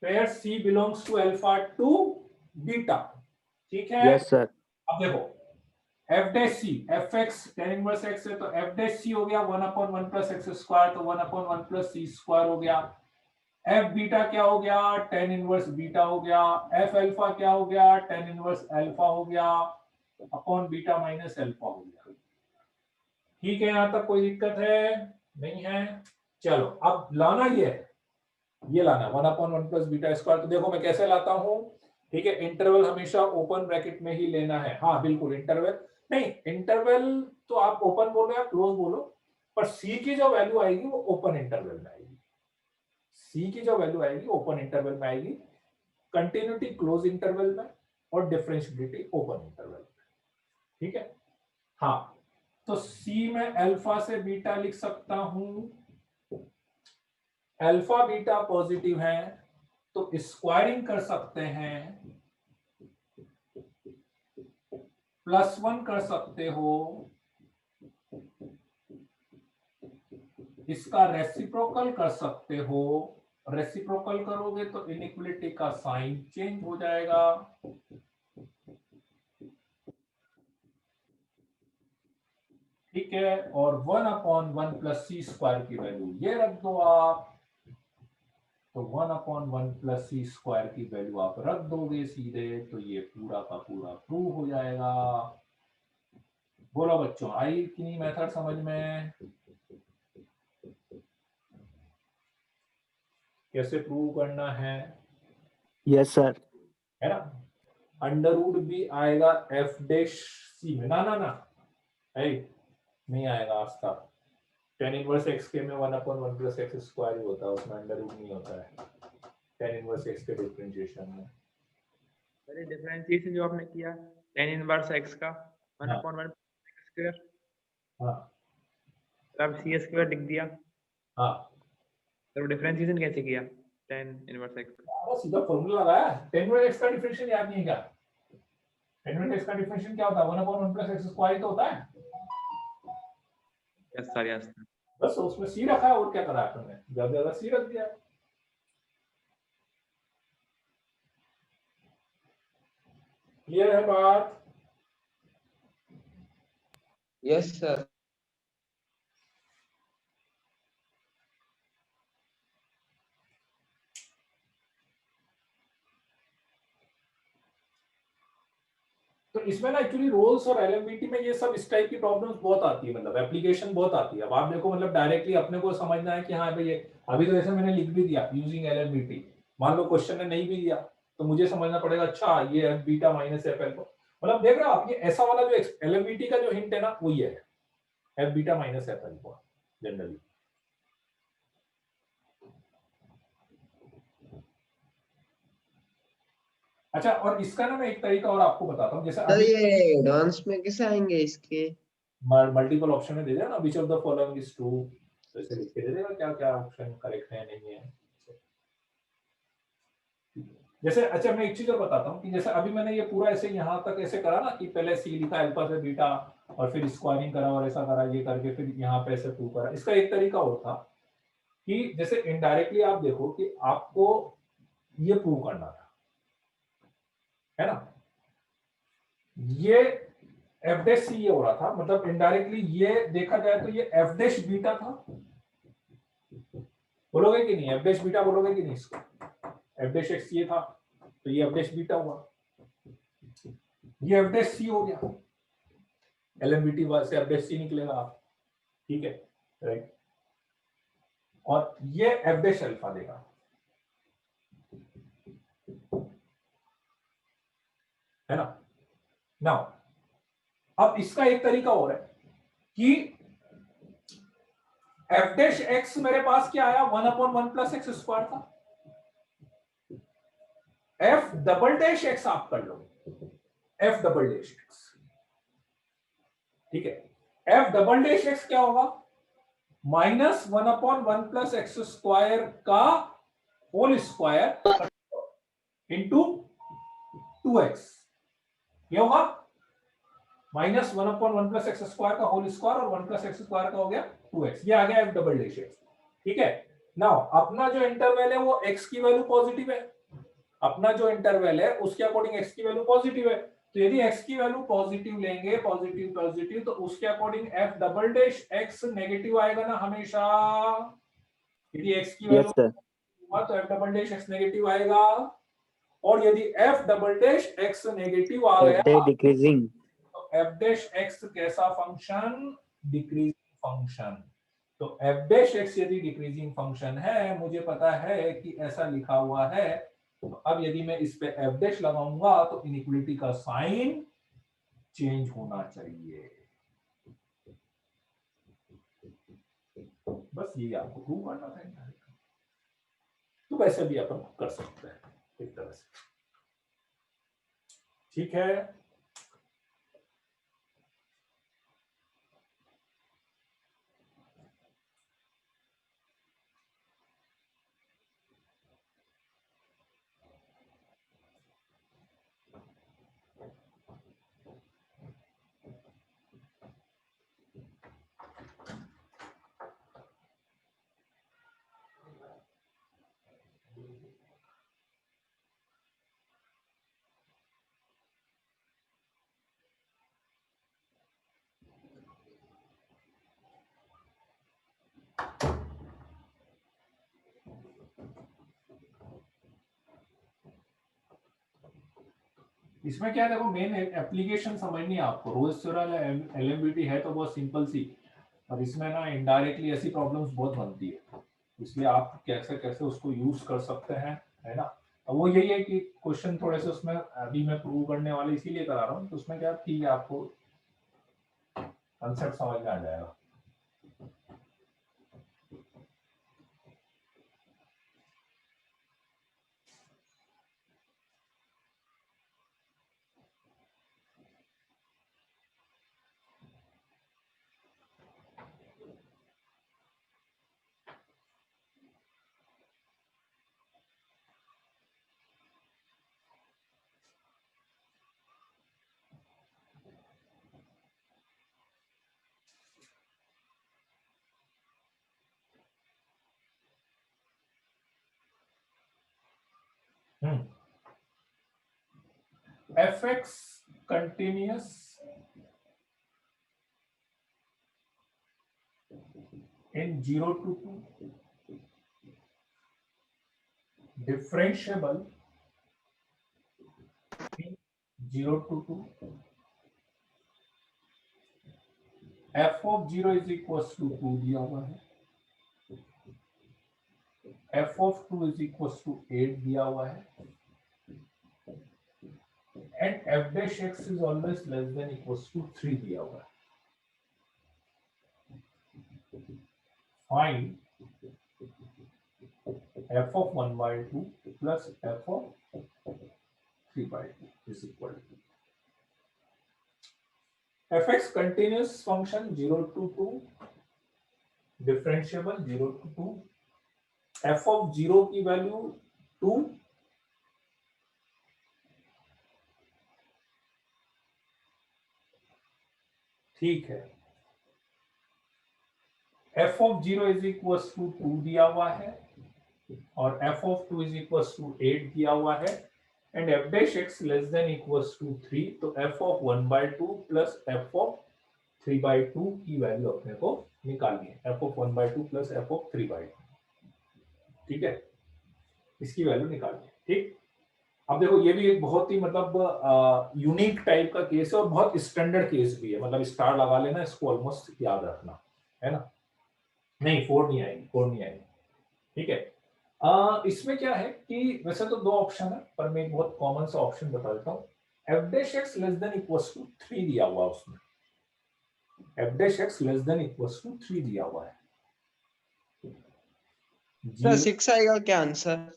where C belongs to alpha to beta. ठीक है, Yes sir. अब देखो f dash C, F X tan inverse x है तो f dash सी हो गया 1/1 प्लस एक्स स्क्वायर, तो 1/1 प्लस सी स्क्वायर हो गया। f बीटा क्या हो गया? tan इनवर्स बीटा हो गया। f अल्फा क्या हो गया? tan इनवर्स अल्फा हो गया अपॉन बीटा माइनस अल्फा हो गया। ठीक है, यहां तक कोई दिक्कत है? नहीं है। चलो अब लाना ये लाना 1/1 प्लस बीटा स्क्वायर। तो देखो मैं कैसे लाता हूं। ठीक है, इंटरवल हमेशा ओपन ब्रैकेट में ही लेना है। हाँ बिल्कुल, इंटरवल नहीं, इंटरवल तो आप ओपन बोलो या क्लोज बोलो, पर सी की जो वैल्यू आएगी वो ओपन इंटरवल में आएगी। सी की जो वैल्यू आएगी ओपन इंटरवल में आएगी, कंटिन्यूटी क्लोज इंटरवल में और डिफरेंशियबिलिटी ओपन इंटरवल में। ठीक है, हाँ, तो सी में अल्फा से बीटा लिख सकता हूं। अल्फा बीटा पॉजिटिव है तो स्क्वायरिंग कर सकते हैं, +1 कर सकते हो, इसका रेसिप्रोकल कर सकते हो। रेसिप्रोकल करोगे तो इनइक्वलिटी का साइन चेंज हो जाएगा। ठीक है, और 1/1 प्लस सी स्क्वायर की वैल्यू ये रख दो आप, तो 1/1 प्लस सी स्क्वायर की वैल्यू आप रख दोगे सीधे, तो ये पूरा का पूरा प्रूव हो जाएगा। बोलो बच्चों, आई कि नहीं मेथड समझ में? कैसे प्रूव करना है? Yes sir. है ना? अंडर रूट भी आएगा एफ डैश सी में, ना ना ना है नहीं आएगा आज तक। tan इनवर्स x के में 1/1 प्लस एक्स स्क्वायर ही होता है, उसमें अंडर रूट नहीं होता है tan इनवर्स x के डिफरेंशिएशन में। सर ये डिफरेंशिएशन जो आपने किया tan इनवर्स x का 1/1 स्क्वायर, हाँ तब सी स्क्वायर लिख दिया, हाँ, तो डिफरेंशिएशन कैसे किया tan इनवर्स x का? बस सीधा फॉर्मूला लगाया। tan इनवर्स x का डिफरेंशिएशन याद नहीं है क्या? tan इनवर्स x का डिफरेंशिएशन क्या होता है? 1/1 प्लस एक्स स्क्वायर ही तो होता है। Yes sir, yes. बस उसमें सी रखा है, और क्या करा है तुमने? ज्यादा ज्यादा सी रख दिया। क्लियर है बात? Yes sir. तो इसमें ना एक्चुअली रोल्स और एलएमवीटी में ये सब इस टाइप की प्रॉब्लम्स बहुत आती है, मतलब एप्लीकेशन बहुत आती है। अब आप देखो मतलब डायरेक्टली अपने को समझना है कि हाँ भाई ये अभी तो जैसे मैंने लिख भी दिया यूजिंग एलएमवीटी, मान लो क्वेश्चन ने नहीं भी दिया तो मुझे समझना पड़ेगा अच्छा ये F beta minus F alpha, मतलब देख रहे हो आप ये ऐसा वाला जो एलएमवीटी का जो हिंट है ना वो ये है F beta minus F alpha generally. अच्छा और इसका ना मैं एक तरीका और आपको बताता हूँ, जैसे सर अभी ये एडवांस में कैसे आएंगे इसके? मल्टीपल ऑप्शन में दे दिया ना, which of the following is true, तो ऐसे लिख के दे देगा क्या क्या ऑप्शन करेक्ट है नहीं है। जैसे अच्छा मैं एक चीज और बताता हूँ कि जैसे अभी मैंने ये पूरा ऐसे यहाँ तक ऐसे करा ना कि पहले सी लिखा अल्फा से बीटा और फिर स्क्वायरिंग करा और ऐसा करा ये करके फिर यहाँ पे ऐसे प्रूव करा। इसका एक तरीका और था कि जैसे इनडायरेक्टली आप देखो कि आपको ये प्रूव करना था, है ना, ये एफ डैश सी ये हो रहा था, मतलब इनडायरेक्टली ये देखा जाए तो ये एफ डैश बीटा था, बोलोगे कि नहीं, एफ डैश बीटा बोलोगे कि नहीं इसको, एफ डैश एक्स ये था तो ये एफ डैश बीटा हुआ, ये एफ डैश सी हो गया, एलएमबीटी से एफ डैश सी निकलेगा, ठीक है राइट, और ये एफ डैश अल्फा देगा, है ना। नाउ अब इसका एक तरीका और है कि एफ डैश एक्स मेरे पास क्या आया 1/1 प्लस एक्स स्क्वायर था, एफ डबल डैश एक्स आप कर लो, एफ डबल डैश एक्स, ठीक है, एफ डबल डैश एक्स क्या होगा -1/1 प्लस एक्स स्क्वायर का होल स्क्वायर इंटू 2x, ये होगा -1/1 प्लस एक्स स्क्वायर का होल स्क्वायर और 1 प्लस एक्स स्क्वायर का हो गया 2x, ये आ गया एफ डबल डैश एक्स, ठीक है। नाउ अपना जो इंटरवल है वो x की वैल्यू पॉजिटिव है, अपना जो इंटरवल है उसके अकॉर्डिंग x की वैल्यू पॉजिटिव है, तो यदि x की वैल्यू पॉजिटिव लेंगे पॉजिटिव पॉजिटिव तो उसके according f double dash x negative आएगा ना हमेशा, यदि x की यस वैल्यू सर। तो f double dash x negative आएगा, और यदि f double dash x negative आ गया डिक्रीजिंग। तो f डैश x कैसा फंक्शन, डिक्रीजिंग फंक्शन, तो f डैश x यदि डिक्रीजिंग फंक्शन है, मुझे पता है कि ऐसा लिखा हुआ है, तो अब यदि मैं इस पे f डैश लगाऊंगा तो इनइक्वालिटी का साइन चेंज होना चाहिए, बस ये आपको प्रूव करना था, तो वैसे भी अपन कर सकते हैं एक तरह से, ठीक है। इसमें क्या है देखो, मेन एप्लीकेशन समझनी है आपको, रोल्स थ्योरम एलएमबीटी है तो बहुत सिंपल सी, और इसमें ना इनडायरेक्टली ऐसी प्रॉब्लम्स बहुत बनती है, इसलिए आप कैसे कैसे उसको यूज कर सकते हैं, है ना। अब वो यही है कि क्वेश्चन थोड़े से उसमें अभी मैं प्रूव करने वाले इसीलिए करा रहा हूँ, तो उसमें क्या ठीक है आपको कंसेप्ट समझ में आ जाएगा। fx continuous in 0 to 2, differentiable in 0 to 2, f of 0 is equal to 2 दिया हुआ है, f of 2 is equal to 8 दिया हुआ है, and f dash x is always less than equal to 3 दिया हुआ है। Find f of 1 by 2 plus f of 3 by 2 is equal to fx continuous function 0 to 2, differentiable 0 to 2, f of 0 की value 2, ठीक है, f of 0 is equals to 2 दिया हुआ है और f of 2 is equals to 8 दिया हुआ है, and f dash x less than equals to 3, तो f of 1 by 2 plus f of 3 by 2 की वैल्यू अपने को निकालनी है, f of 1 by 2 plus f of 3 by 2, ठीक है, इसकी वैल्यू निकालनी है। ठीक, अब देखो ये भी एक बहुत ही मतलब यूनिक टाइप का केस है और बहुत स्टैंडर्ड केस भी है, मतलब स्टार लगा लेना, इसको ऑलमोस्ट याद रखना है ना। नहीं 4 नहीं आएगी, ठीक है। इसमें क्या है कि वैसे तो 2 ऑप्शन है, पर मैं एक बहुत कॉमन सा ऑप्शन बता देता हूँ। f dash x less than equals to 3 दिया हुआ उसमें, f dash x less than equals to 3 दिया हुआ है। सर 6 आएगा क्या आंसर?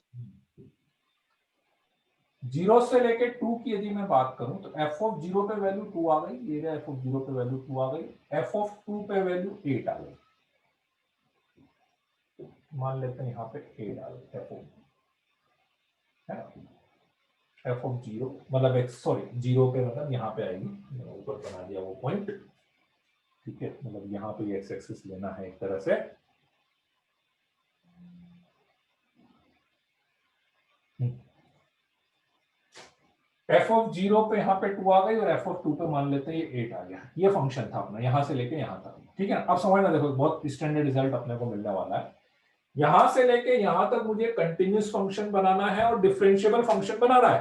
0 से लेके 2 की यदि मैं बात करूं तो f of 0 पे वैल्यू 2 आ गई, ये रहा f of 0 पे वैल्यू 2 आ गई, f of 2 पे वैल्यू 8 आ गई, मान लेते हैं यहाँ पे 8 आ गई f of, है ना, f of 0 मतलब x सॉरी 0 पे मतलब यहाँ पे आएगी, मैंने ऊपर बना दिया वो पॉइंट, ठीक है, मतलब यहाँ पे x एक्सिस लेना है एक तरह से। f of 0 पे यहाँ पे 2 आ गई और f of 2 पे मान लेते हैं ये 8 आ गया। ये फंक्शन था अपना यहां से लेके यहां तक, ठीक है। अब समझना, देखो बहुत स्टैंडर्ड रिजल्ट अपने को मिलने वाला है। यहां से लेके यहां तक मुझे कंटिन्यूस फंक्शन बनाना है और डिफरेंशिएबल फंक्शन बनाना है,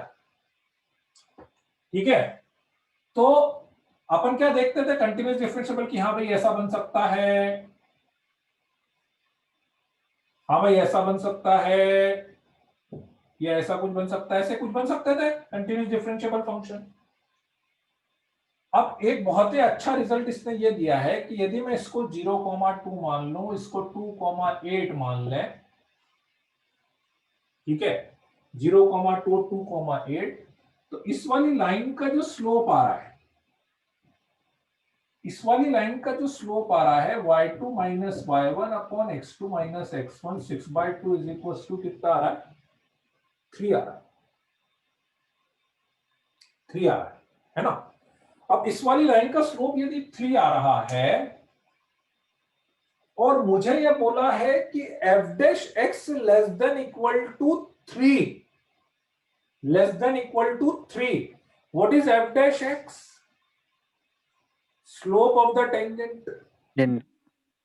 ठीक है। तो अपन क्या देखते थे कंटिन्यूस डिफरेंशिएबल की, हाँ भाई ऐसा बन सकता है, हाँ भाई ऐसा बन सकता है, या ऐसा कुछ बन सकता है, ऐसे कुछ बन सकते थे कंटिन्यूस डिफरेंशिएबल फंक्शन। अब एक बहुत ही अच्छा रिजल्ट इसने ये दिया है कि यदि मैं इसको 0,2 मान लूं, इसको 2,8 मान लें, ठीक है, 0,2 2,8, तो इस वाली लाइन का जो स्लोप आ रहा है, इस वाली लाइन का जो स्लोप आ रहा है y2 minus y1 upon x2 minus x1 6/2 is equal to कितना आ रहा है, 3 आ रहा है, 3 आ रहा है ना। अब इस वाली लाइन का स्लोप यदि 3 आ रहा है और मुझे यह बोला है कि f dash x less than equal to 3, less than equal to 3, what is f dash x? Slope of the tangent,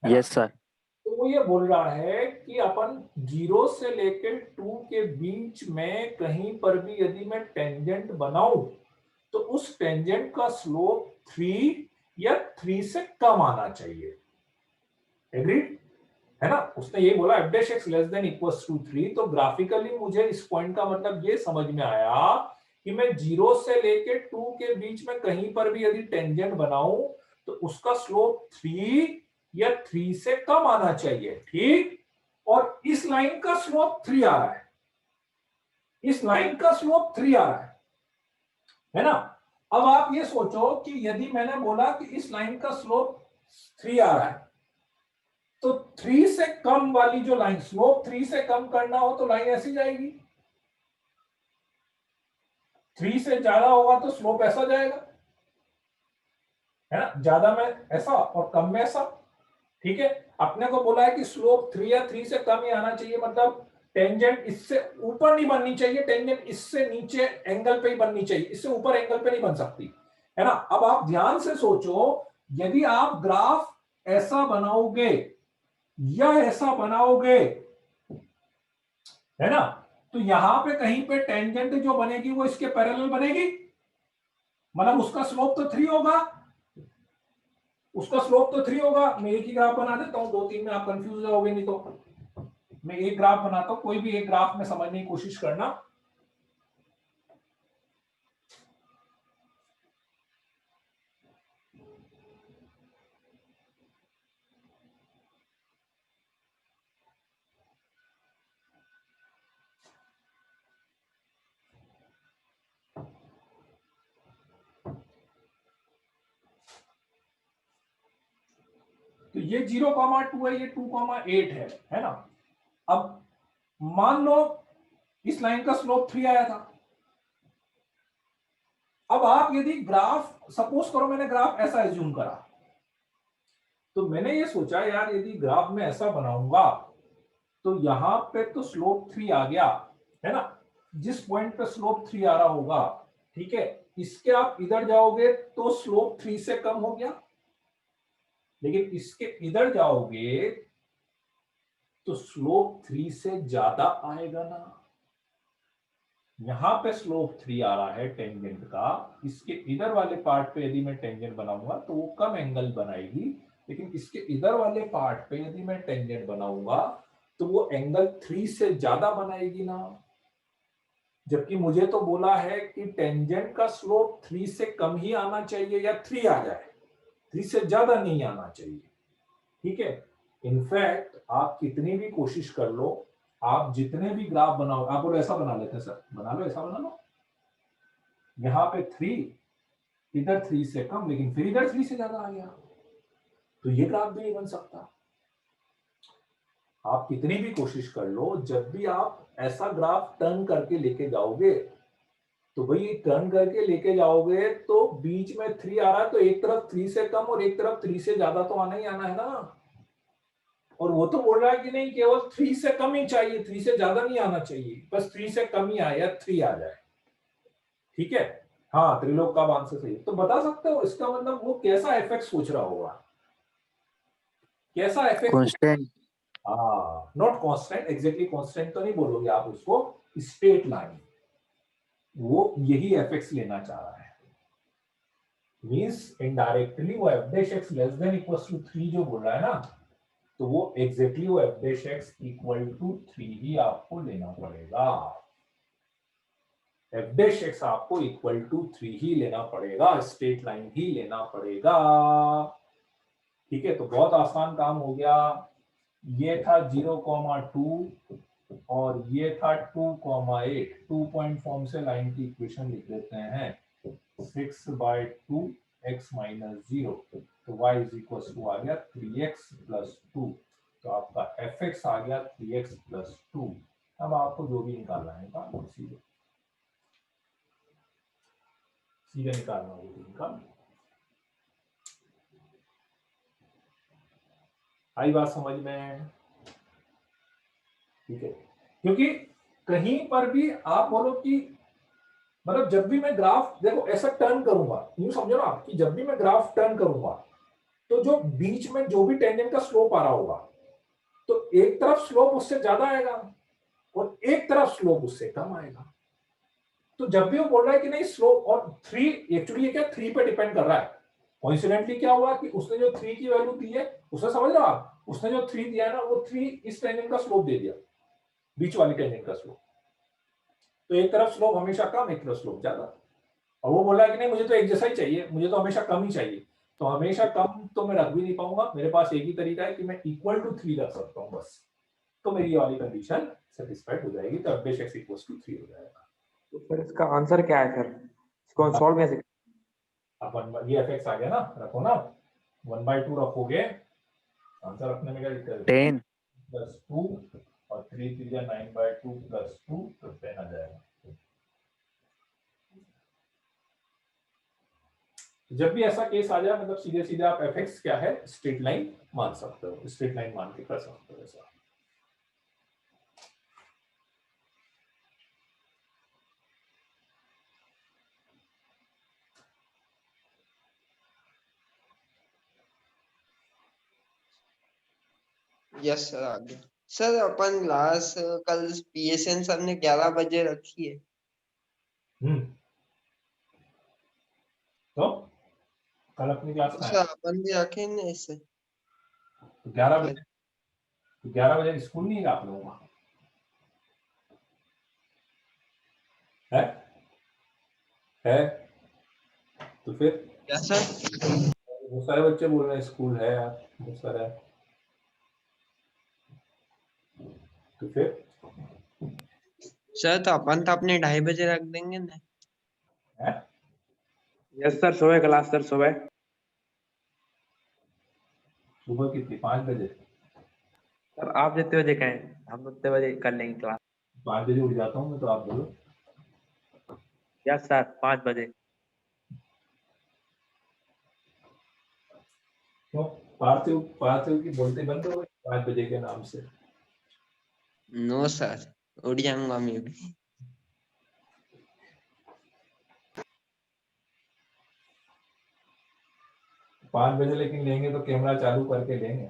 yes sir. तो वो ये बोल रहा है कि अपन 0 से लेकर 2 के बीच में कहीं पर भी यदि मैं टेंजेंट बनाऊं तो उस टेंजेंट का स्लोप 3 या 3 से कम आना चाहिए, एग्रीड है ना। उसने ये बोला f dash x less than equals to 3, तो ग्राफिकली मुझे इस पॉइंट का मतलब ये समझ में आया कि मैं 0 से लेके 2 के बीच में कहीं पर भी यदि टेंजेंट बनाऊं तो उसका स्लोप 3 या 3 से कम आना चाहिए, ठीक। और इस लाइन का स्लोप 3 आ रहा है, इस लाइन का स्लोप 3 आ रहा है ना। अब आप ये सोचो कि यदि मैंने बोला कि इस लाइन का स्लोप 3 आ रहा है, तो 3 से कम वाली जो लाइन, स्लोप 3 से कम करना हो तो लाइन ऐसी जाएगी, 3 से ज्यादा होगा तो स्लोप ऐसा जाएगा, है ना, ज्यादा में ऐसा और कम में ऐसा, ठीक है। अपने को बोला है कि स्लोप 3 या 3 से कम ही आना चाहिए, मतलब टेंजेंट इससे ऊपर नहीं बननी चाहिए, टेंजेंट इससे नीचे एंगल पे ही बननी चाहिए, इससे ऊपर एंगल पे नहीं बन सकती, है ना। अब आप ध्यान से सोचो, यदि आप ग्राफ ऐसा बनाओगे या ऐसा बनाओगे, है ना, तो यहां पे कहीं पे टेंजेंट जो बनेगी वो इसके पैरेलल बनेगी, मतलब उसका स्लोप तो 3 होगा, उसका स्लोप तो 3 होगा। मैं एक ही ग्राफ बना देता हूँ, 2 3 में आप कंफ्यूज रहोगे नहीं तो। मैं एक ग्राफ बनाता हूँ, कोई भी एक ग्राफ में समझने की कोशिश करना। तो ये 0,2 है, ये 2,8 है ना। अब मान लो इस लाइन का स्लोप 3 आया था। अब आप यदि ग्राफ, सपोज करो मैंने ग्राफ ऐसा एज्यूम करा, तो मैंने ये सोचा यार यदि ग्राफ में ऐसा बनाऊंगा तो यहां पे तो स्लोप 3 आ गया है ना। जिस पॉइंट पे स्लोप 3 आ रहा होगा, ठीक है, इसके आप इधर जाओगे तो स्लोप 3 से कम हो गया, लेकिन इसके इधर जाओगे तो स्लोप 3 से ज्यादा आएगा ना। यहां पे स्लोप 3 आ रहा है टेंजेंट का, इसके इधर वाले पार्ट पे यदि मैं टेंजेंट बनाऊंगा तो वो कम एंगल बनाएगी, लेकिन इसके इधर वाले पार्ट पे यदि मैं टेंजेंट बनाऊंगा तो वो एंगल 3 से ज्यादा बनाएगी ना। जबकि मुझे तो बोला है कि टेंजेंट का स्लोप 3 से कम ही आना चाहिए या 3 आ जाए, 3 से ज्यादा नहीं आना चाहिए, ठीक है। इनफैक्ट आप कितनी भी कोशिश कर लो, आप जितने भी ग्राफ बनाओ, आप बोलो ऐसा बना लेते हैं सर, बना लो, ऐसा बना लो, यहां पे 3, इधर 3 से कम, लेकिन फिर इधर 3 से ज्यादा आ गया, तो ये ग्राफ भी नहीं बन सकता। आप कितनी भी कोशिश कर लो, जब भी आप ऐसा ग्राफ टर्न करके लेके जाओगे तो भाई टर्न करके लेके जाओगे तो बीच में 3 आ रहा है तो एक तरफ 3 से कम और एक तरफ 3 से ज्यादा तो आना ही आना है ना। और वो तो बोल रहा है कि नहीं, केवल 3 से कम ही चाहिए, 3 से ज्यादा नहीं आना चाहिए, बस 3 से कम ही आए या 3 आ जाए, ठीक है। हाँ, त्रिलोक का आंसर सही। तो बता सकते हो इसका मतलब वो कैसा इफेक्ट सोच रहा होगा, कैसा इफेक्ट? कांस्टेंट। हाँ, नॉट कांस्टेंट, एग्जैक्टली कांस्टेंट तो नहीं बोलोगे आप उसको, स्ट्रेट लाइन, वो यही एफएक्स लेना चाह रहा है। मींस इनडायरेक्टली वो f dash x less than equal to 3 जो बोल रहा है ना, तो वो एग्जैक्टली वो f dash x equal to 3 ही आपको लेना पड़ेगा। एफ डैश एक्स आपको इक्वल टू 3 ही लेना पड़ेगा, स्ट्रेट लाइन ही लेना पड़ेगा, ठीक है। तो बहुत आसान काम हो गया। ये था 0,2 और ये था 2,8। 2 पॉइंट फॉर्म से लाइन की इक्वेशन लिख देते हैं, 6/2 x - 0, तो y इज इक्वल टू आ गया 3x + 2, तो आपका fx आ गया 3x + 2। अब आपको जो भी निकालना है सीधे सीधे निकालना होगा। आई बात समझ में? ठीक है, क्योंकि कहीं पर भी आप बोलो कि मतलब जब भी मैं ग्राफ देखो ऐसा टर्न करूंगा, यूं समझो ना आप कि जब भी मैं ग्राफ टर्न करूंगा तो जो बीच में जो भी टेंजेंट का स्लोप आ रहा होगा तो एक तरफ स्लोप उससे ज्यादा आएगा और एक तरफ स्लोप उससे कम आएगा। तो जब भी वो बोल रहा है कि नहीं स्लोप और 3, एक्चुअली ये क्या 3 पे डिपेंड कर रहा है। कोइंसिडेंटली क्या हुआ कि उसने जो 3 की वैल्यू दी है, उसने समझ रहा आप, उसने जो 3 दिया है ना, वो 3 इस टेंजेंट का स्लोप दे दिया, बीच वाली टेंजेंट का स्लोप। तो एक तरफ स्लोप हमेशा कम, एक तरफ स्लोप ज्यादा। और वो बोला कि नहीं मुझे तो एक जैसा ही चाहिए, मुझे तो हमेशा कम ही चाहिए। तो हमेशा कम तो मैं रख भी नहीं पाऊंगा, मेरे पास एक ही तरीका है कि मैं इक्वल टू 3 रख सकता हूं बस, तो मेरी ये वाली कंडीशन सेटिस्फाइड हो जाएगी, तो f x = 3 हो जाएगा। तो सर इसका आंसर क्या है सर, इसको सॉल्व कैसे? अब ये fx आ गया ना, रखो ना, 1/2 रखोगे, आंसर रखने में क्या दिक्कत है? 10 +2 और 3 3 9/2 +2 तो 10 आ जाएगा। जब भी ऐसा केस आ जाए मतलब सीधे सीधे आप fx क्या है स्ट्रेट लाइन मान सकते हो, स्ट्रेट लाइन मान के कर सकते हो ऐसा। यस सर, आ गया सर। अपन लास्ट कल पीएसएन सर ने 11 बजे रखी है। तो कल अपनी क्लास में सर अपन भी रखें ना इससे। 11 बजे, 11 बजे स्कूल नहीं है आप लोगों का? है तो फिर क्या सर? बहुत सारे बच्चे बोल रहे हैं स्कूल है यार, बहुत सारा है, तो फिर सर तो अपन तो अपने 2:30 बजे रख देंगे ना। है? यस सर, सुबह क्लास सर, सुबह। सुबह कितनी? 5 बजे? सर आप जितने बजे कहें हम उतने बजे कर लेंगे क्लास। 5 बजे उठ जाता हूँ मैं, तो आप बोलो। यस सर, 5 बजे। क्यों पार्थिव की बोलते बंद हो गए 5 बजे के नाम से? नो सर, उड़ जाऊंगा मैं भी। 5 बजे लेकिन लेंगे तो कैमरा चालू करके लेंगे,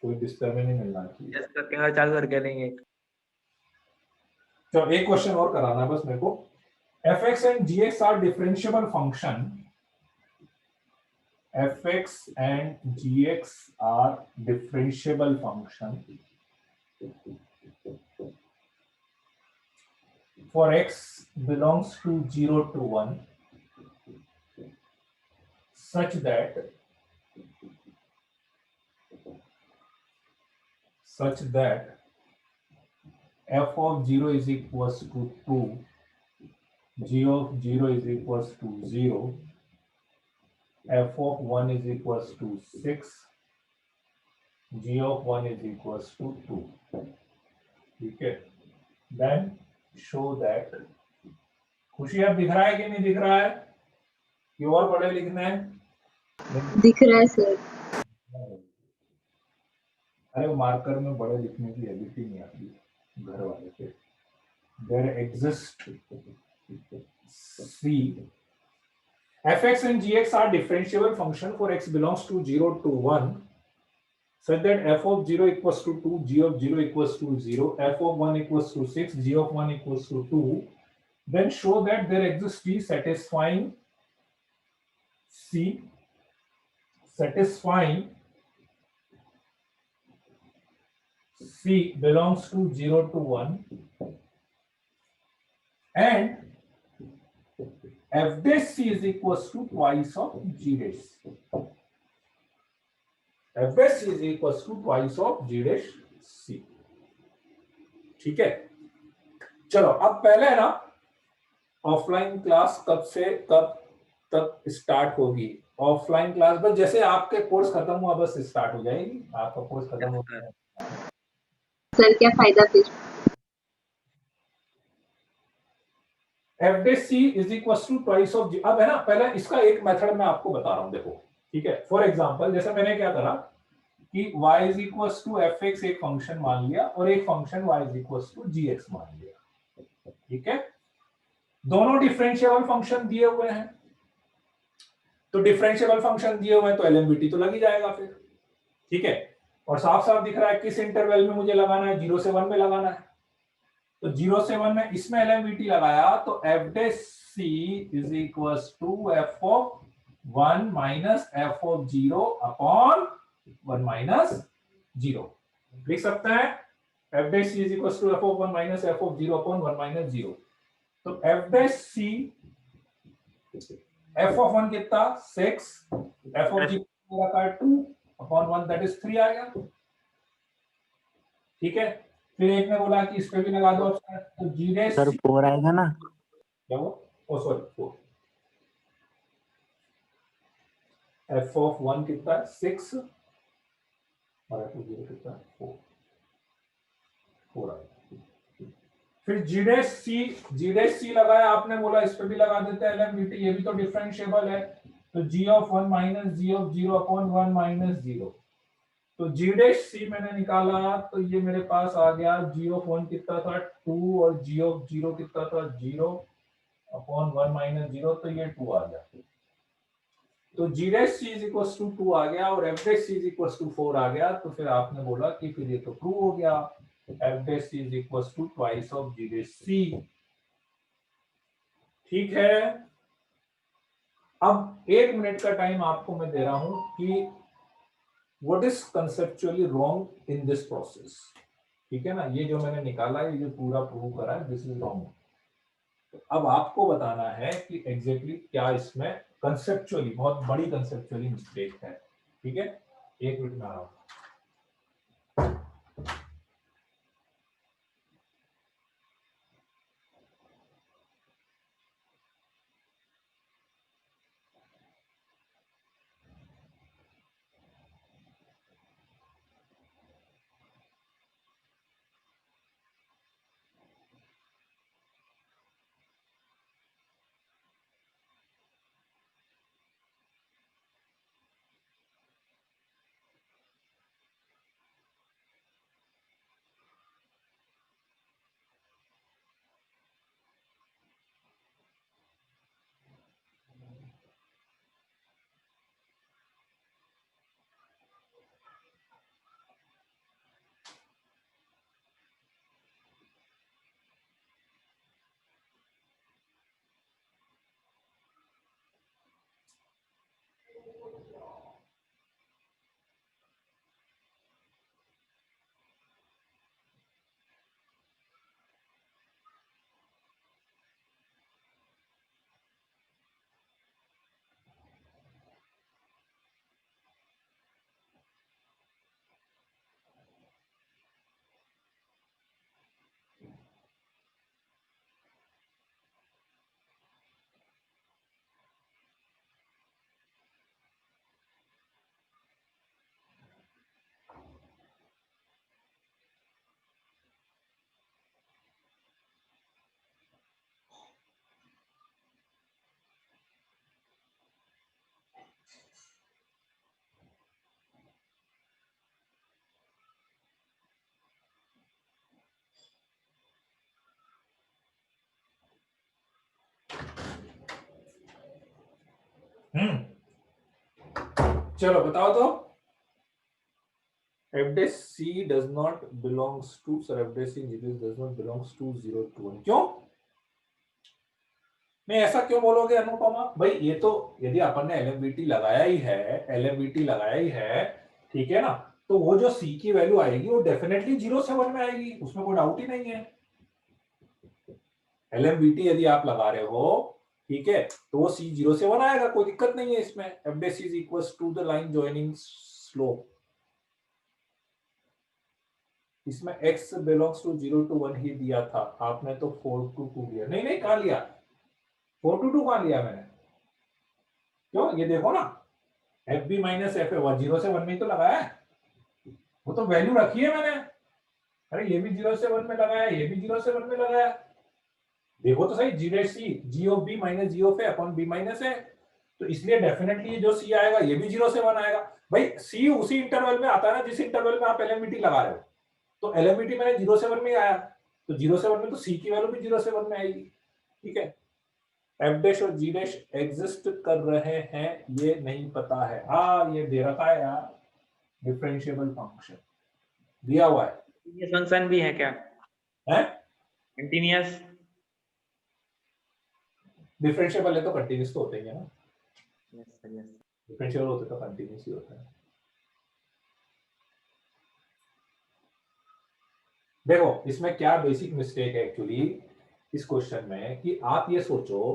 कोई डिस्टर्ब नहीं मिलना चाहिए। यस सर, कैमरा चालू करके लेंगे। तो एक क्वेश्चन और कराना है बस मेरे को। fx and gx are differentiable function. fx and gx are differentiable function for x belongs to 0 to 1 such that f of 0 is equals to 2, g of 0 is equals to 0, f of 1 is equals to 6, g of 1 is equals to 2. ठीक है, then show that, खुशी अब दिख रहा है कि नहीं दिख रहा है कि और पढ़े लिखना है? दिख रहा है सर। अरे वो मार्कर में बड़े लिखने की एबिलिटी नहीं आती घर वाले पे। There exists C. fx and gx are differentiable function for x belongs to 0 to 1 such that f of 0 equals to 2, g of 0 equals to 0, f of 1 equals to 6, g of 1 equals to 2. Then show that there exists C satisfying C belongs to 0 to 1 and f dash C is equals to twice of g dash C. f dash C is equals to twice of g dash C. ठीक है, चलो अब पहले है ना, offline class कब से कब तक स्टार्ट होगी? ऑफलाइन क्लास बस जैसे आपके कोर्स खत्म हुआ बस स्टार्ट हो जाएगी, आपका कोर्स खत्म हो गया। सर क्या फायदा फिर? F dash C is equal to twice of G. अब है ना, पहले इसका एक मेथड मैं आपको बता रहा हूं, देखो ठीक है। फॉर एग्जांपल जैसे मैंने क्या करा कि y is equal to f x एक फंक्शन मान लिया और एक function y is equal to g x मान लिया, ठीक है। दोनों डिफरेंशिएबल फंक्शन दिए हुए हैं, तो डिफरेंशिएबल फंक्शन दिए हुए हैं तो एलएमबीटी तो लग ही जाएगा फिर, ठीक है। और साफ साफ दिख रहा है किस इंटरवल में मुझे लगाना है, 0 से 1 में लगाना है, तो 0 से 1 में इसमें एलएमबीटी लगाया तो f dash C is equal to f of 1 minus F of 0 upon 1 minus 0 लिख सकते हैं। F dash C is equal to f of 1 minus F of 0 upon 1 minus 0, तो f dash c f of 1 कितना 6, F of 0 का 2 upon 1 that is 3 आ गया, ठीक है। फिर एक ने बोला कि इस पे भी लगा दो ऑप्शन, तो जी डैश सर 4 आएगा ना? क्या वो, ओ सॉरी 4, एफ ऑफ 1 कितना 6 और एफ ऑफ 0 कितना 4 आ गया। फिर जी डैश सी लगाया आपने, बोला इस पे भी लगा देते हैं एलएमबीटी, ये भी तो डिफरेंशिएबल है, तो G of 1 minus G of 0 upon 1 minus 0, तो जी डैश सी मैंने निकाला तो ये मेरे पास आ गया जी ऑफ 1 कितना था 2 और जी ऑफ 0 कितना था 0 अपॉन 1 माइनस 0, तो ये 2 आ गया, तो G dash C is equal to 2 आ गया और F dash C is equal to 4 आ गया, तो फिर आपने बोला कि फिर ये तो प्रूव हो गया, F dash C is equal to twice of G dash C, ठीक है। अब 1 मिनट का टाइम आपको मैं दे रहा हूं कि what is conceptually wrong in this process. ठीक है ना, ये जो मैंने निकाला है, ये जो पूरा प्रूव करा है, दिस इज रॉन्ग। तो अब आपको बताना है कि एग्जैक्टली क्या इसमें कंसेप्चुअली, बहुत बड़ी कंसेप्चुअली मिस्टेक है। ठीक है, 1 मिनट में आ रहा हूं। चलो बताओ तो, FDC does not belongs to, sir, FDC does not belongs to 0 to 1। क्यों मैं ऐसा क्यों बोलोगे अनुपमा भाई? ये तो यदि अपन ने LMVT लगाया ही है, LMVT लगाया ही है, ठीक है ना, तो वो जो C की वैल्यू आएगी वो डेफिनेटली 0 से 1 में आएगी, उसमें कोई डाउट ही नहीं है। LMVT यदि आप लगा रहे हो, ठीक है, तो वो C 0 से 1 आएगा, कोई दिक्कत नहीं है इसमें। FDC is equals to the line joining slope। इसमें x belongs to 0 to 1 ही दिया था, आपने तो 4 to 2 लिया। नहीं नहीं, कहां लिया? 4 to 2 कहां लिया मैंने? क्यों, ये देखो ना, FB माइनस FA 0 से 1 में तो लगाया है, वो तो वैल्यू रखी है मैंने। अरे ये भी 0 से 1 में लगाया, ये भी 0 से 1 में लगाया, देखो तो सही। G of B minus G of A अपॉन B माइनस A, तो इसलिए डेफिनेटली ये जो C आएगा ये भी 0 से 1 आएगा। भाई C उसी इंटरवल में आता है ना जिस इंटरवल में आप LMVT लगा रहे हो, तो LMVT मैंने 0 से 1 में आया, तो 0 से 1 में तो C की वैल्यू भी 0 से 1 में आएगी। ठीक है, F डैश और G डैश एग्जिस्ट कर रहे हैं, ये नहीं पता है। हाँ, ये दे रखा है यार, डिफरेंशिएबल फंक्शन दिया हुआ है। कंटीन्यूअस फंक्शन भी है क्या? है कंटीन्यूअस डिफरेंशिएबल है तो कंटीन्यूअस तो होते ही है ना। Yes sir, yes. डिफरेंशिएबल होते तो कंटीन्यूअस ही होता है। देखो इसमें क्या बेसिक मिस्टेक है एक्चुअली इस क्वेश्चन में, कि आप ये सोचो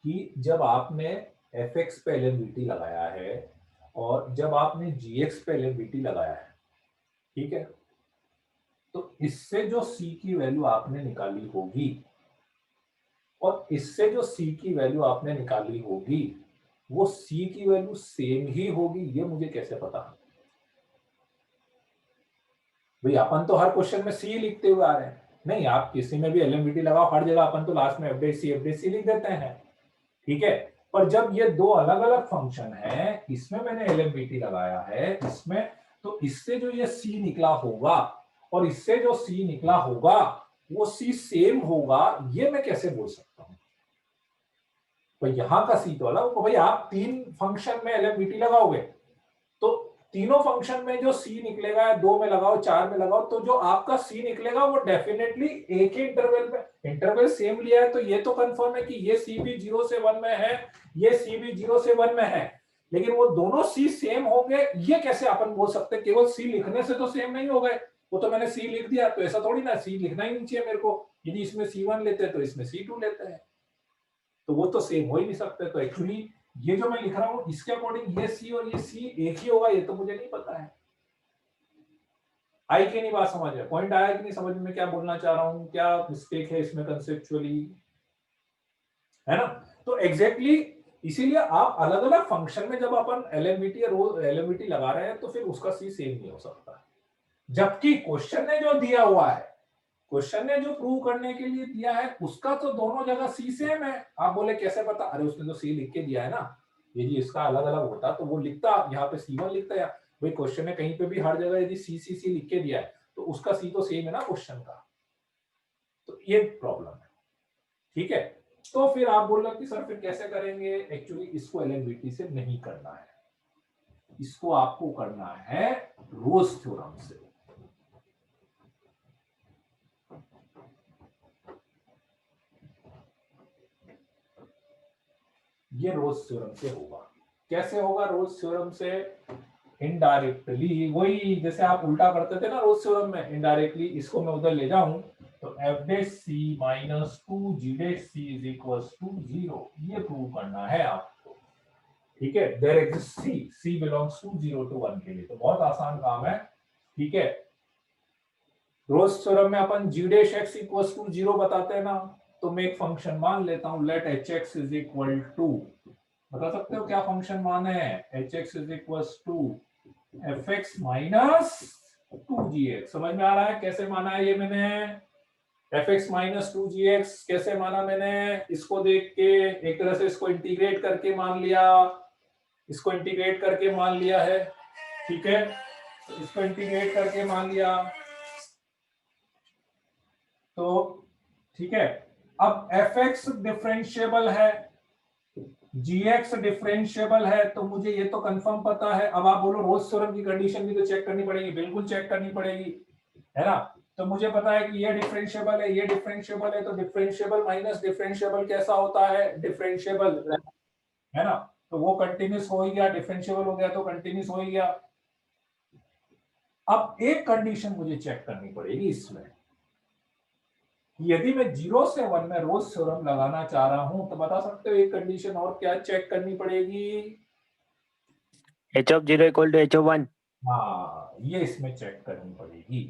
कि जब आपने fx पे LMVT लगाया है और जब आपने gx पे LMVT लगाया है, ठीक है, तो इससे जो c की वैल्यू आपने निकाली होगी और इससे जो c की वैल्यू आपने निकाली होगी वो c की वैल्यू सेम ही होगी, ये मुझे कैसे पता? भाई अपन तो हर क्वेश्चन में c लिखते हुए आ रहे हैं। नहीं, आप किसी में भी LMVT लगाओ, हर जगह अपन तो लास्ट में FDC लिख देते हैं, ठीक है। पर जब ये दो अलग अलग फंक्शन है, इसमें मैंने LMVT लगाया है, इसमें, तो इससे जो ये c निकला होगा और इससे जो c निकला होगा वो c सेम होगा, ये मैं कैसे बोल सकता हूं? तो यहां का c तो अलग होगा। भाई आप 3 फंक्शन में LMVT लगाओगे तो तीनों फंक्शन में जो सी निकलेगा, 2 में लगाओ 4 में लगाओ, तो जो आपका सी निकलेगा वो डेफिनेटली एक ही इंटरवल में, इंटरवल सेम लिया है तो ये तो कंफर्म है कि ये सी भी 0 से 1 में है, ये सी भी 0 से 1 में है, लेकिन वो दोनों सी सेम होंगे ये कैसे अपन बोल सकते हैं? केवल सी लिखने से तो सेम नहीं हो गए, वो तो मैंने सी लिख दिया तो ऐसा थोड़ी ना सी लिखना ही नहीं चाहिए मेरे को, यदि इसमें C1 लेते हैं तो इसमें C2 लेते हैं, तो वो तो सेम हो ही नहीं सकते। तो एक्चुअली ये जो मैं लिख रहा हूं इसके अकॉर्डिंग ये सी और ये सी एक ही होगा, ये तो मुझे नहीं पता है। आई की नहीं बात समझ में, पॉइंट आया कि नहीं समझ में क्या बोलना चाह रहा हूं, क्या मिस्टेक है इसमें कंसेप्चुअली, है ना? तो एग्जैक्टली इसीलिए आप अलग अलग फंक्शन में जब अपन एलएमवीटी और एलएमवीटी लगा रहे हैं तो फिर उसका सी सेम नहीं हो सकता, जबकि क्वेश्चन ने जो दिया हुआ है, क्वेश्चन ने जो प्रूव करने के लिए दिया है उसका तो दोनों जगह सी सेम है। आप बोले कैसे पता? अरे उसने तो सी लिख के दिया है ना, यदि इसका अलग अलग होता तो वो लिखता, यहाँ पे C1 लिखता, या भाई क्वेश्चन ने कहीं पे भी हर जगह यदि सी लिख के दिया है तो उसका सी तो सेम है ना क्वेश्चन का, तो ये प्रॉब्लम है। ठीक है, तो फिर आप बोल रहे कि सर फिर कैसे करेंगे? एक्चुअली इसको एलएमवीटी से नहीं करना है, इसको आपको करना है रोज थ्योरम से। ये रोज थ्योरम से होगा। कैसे होगा रोज थ्योरम से? इनडायरेक्टली, वही जैसे आप उल्टा करते थे ना रोज थ्योरम में, इनडायरेक्टली इसको मैं उधर ले जाऊं तो f' minus 2g' is equals to 0, ये प्रूव करना है आपको। ठीक है, there exist c belongs to 0 to 1 के लिए, तो बहुत आसान काम है। ठीक है, रोज थ्योरम में अपन g' इक्वल्स टू 0 बताते हैं ना, तो मैं एक फंक्शन मान लेता हूं, let hx is equal to, बता सकते हो क्या फंक्शन मान है? hx is equals to fx minus 2gx। समझ में आ रहा है कैसे माना है ये मैंने? fx माइनस 2gx कैसे माना मैंने? इसको देख के एक तरह से इसको इंटीग्रेट करके मान लिया, इसको इंटीग्रेट करके मान लिया है। ठीक है, तो इसको इंटीग्रेट करके मान लिया, तो ठीक है। अब fx डिफरेंशिएबल है, gx डिफरेंशिएबल है, तो मुझे ये तो कंफर्म पता है। अब आप बोलो रोज थ्योरम की कंडीशन भी तो चेक करनी पड़ेगी, बिल्कुल चेक करनी पड़ेगी, है ना? तो मुझे पता है कि ये डिफरेंशिएबल है, ये डिफरेंशिएबल है, तो डिफरेंशिएबल माइनस डिफरेंशिएबल कैसा होता है? डिफरेंशिएबल, है ना? तो वो कंटिन्यूस हो ही गया, डिफरेंशिएबल हो गया तो कंटिन्यूस हो ही गया। अब एक कंडीशन मुझे चेक करनी पड़ेगी इसमें, यदि मैं 0 से 1 में रोज थ्योरम लगाना चाह रहा हूं तो बता सकते हो एक कंडीशन और क्या चेक करनी पड़ेगी? h of 0 equal to h of 1। हाँ, ये इसमें चेक करनी पड़ेगी,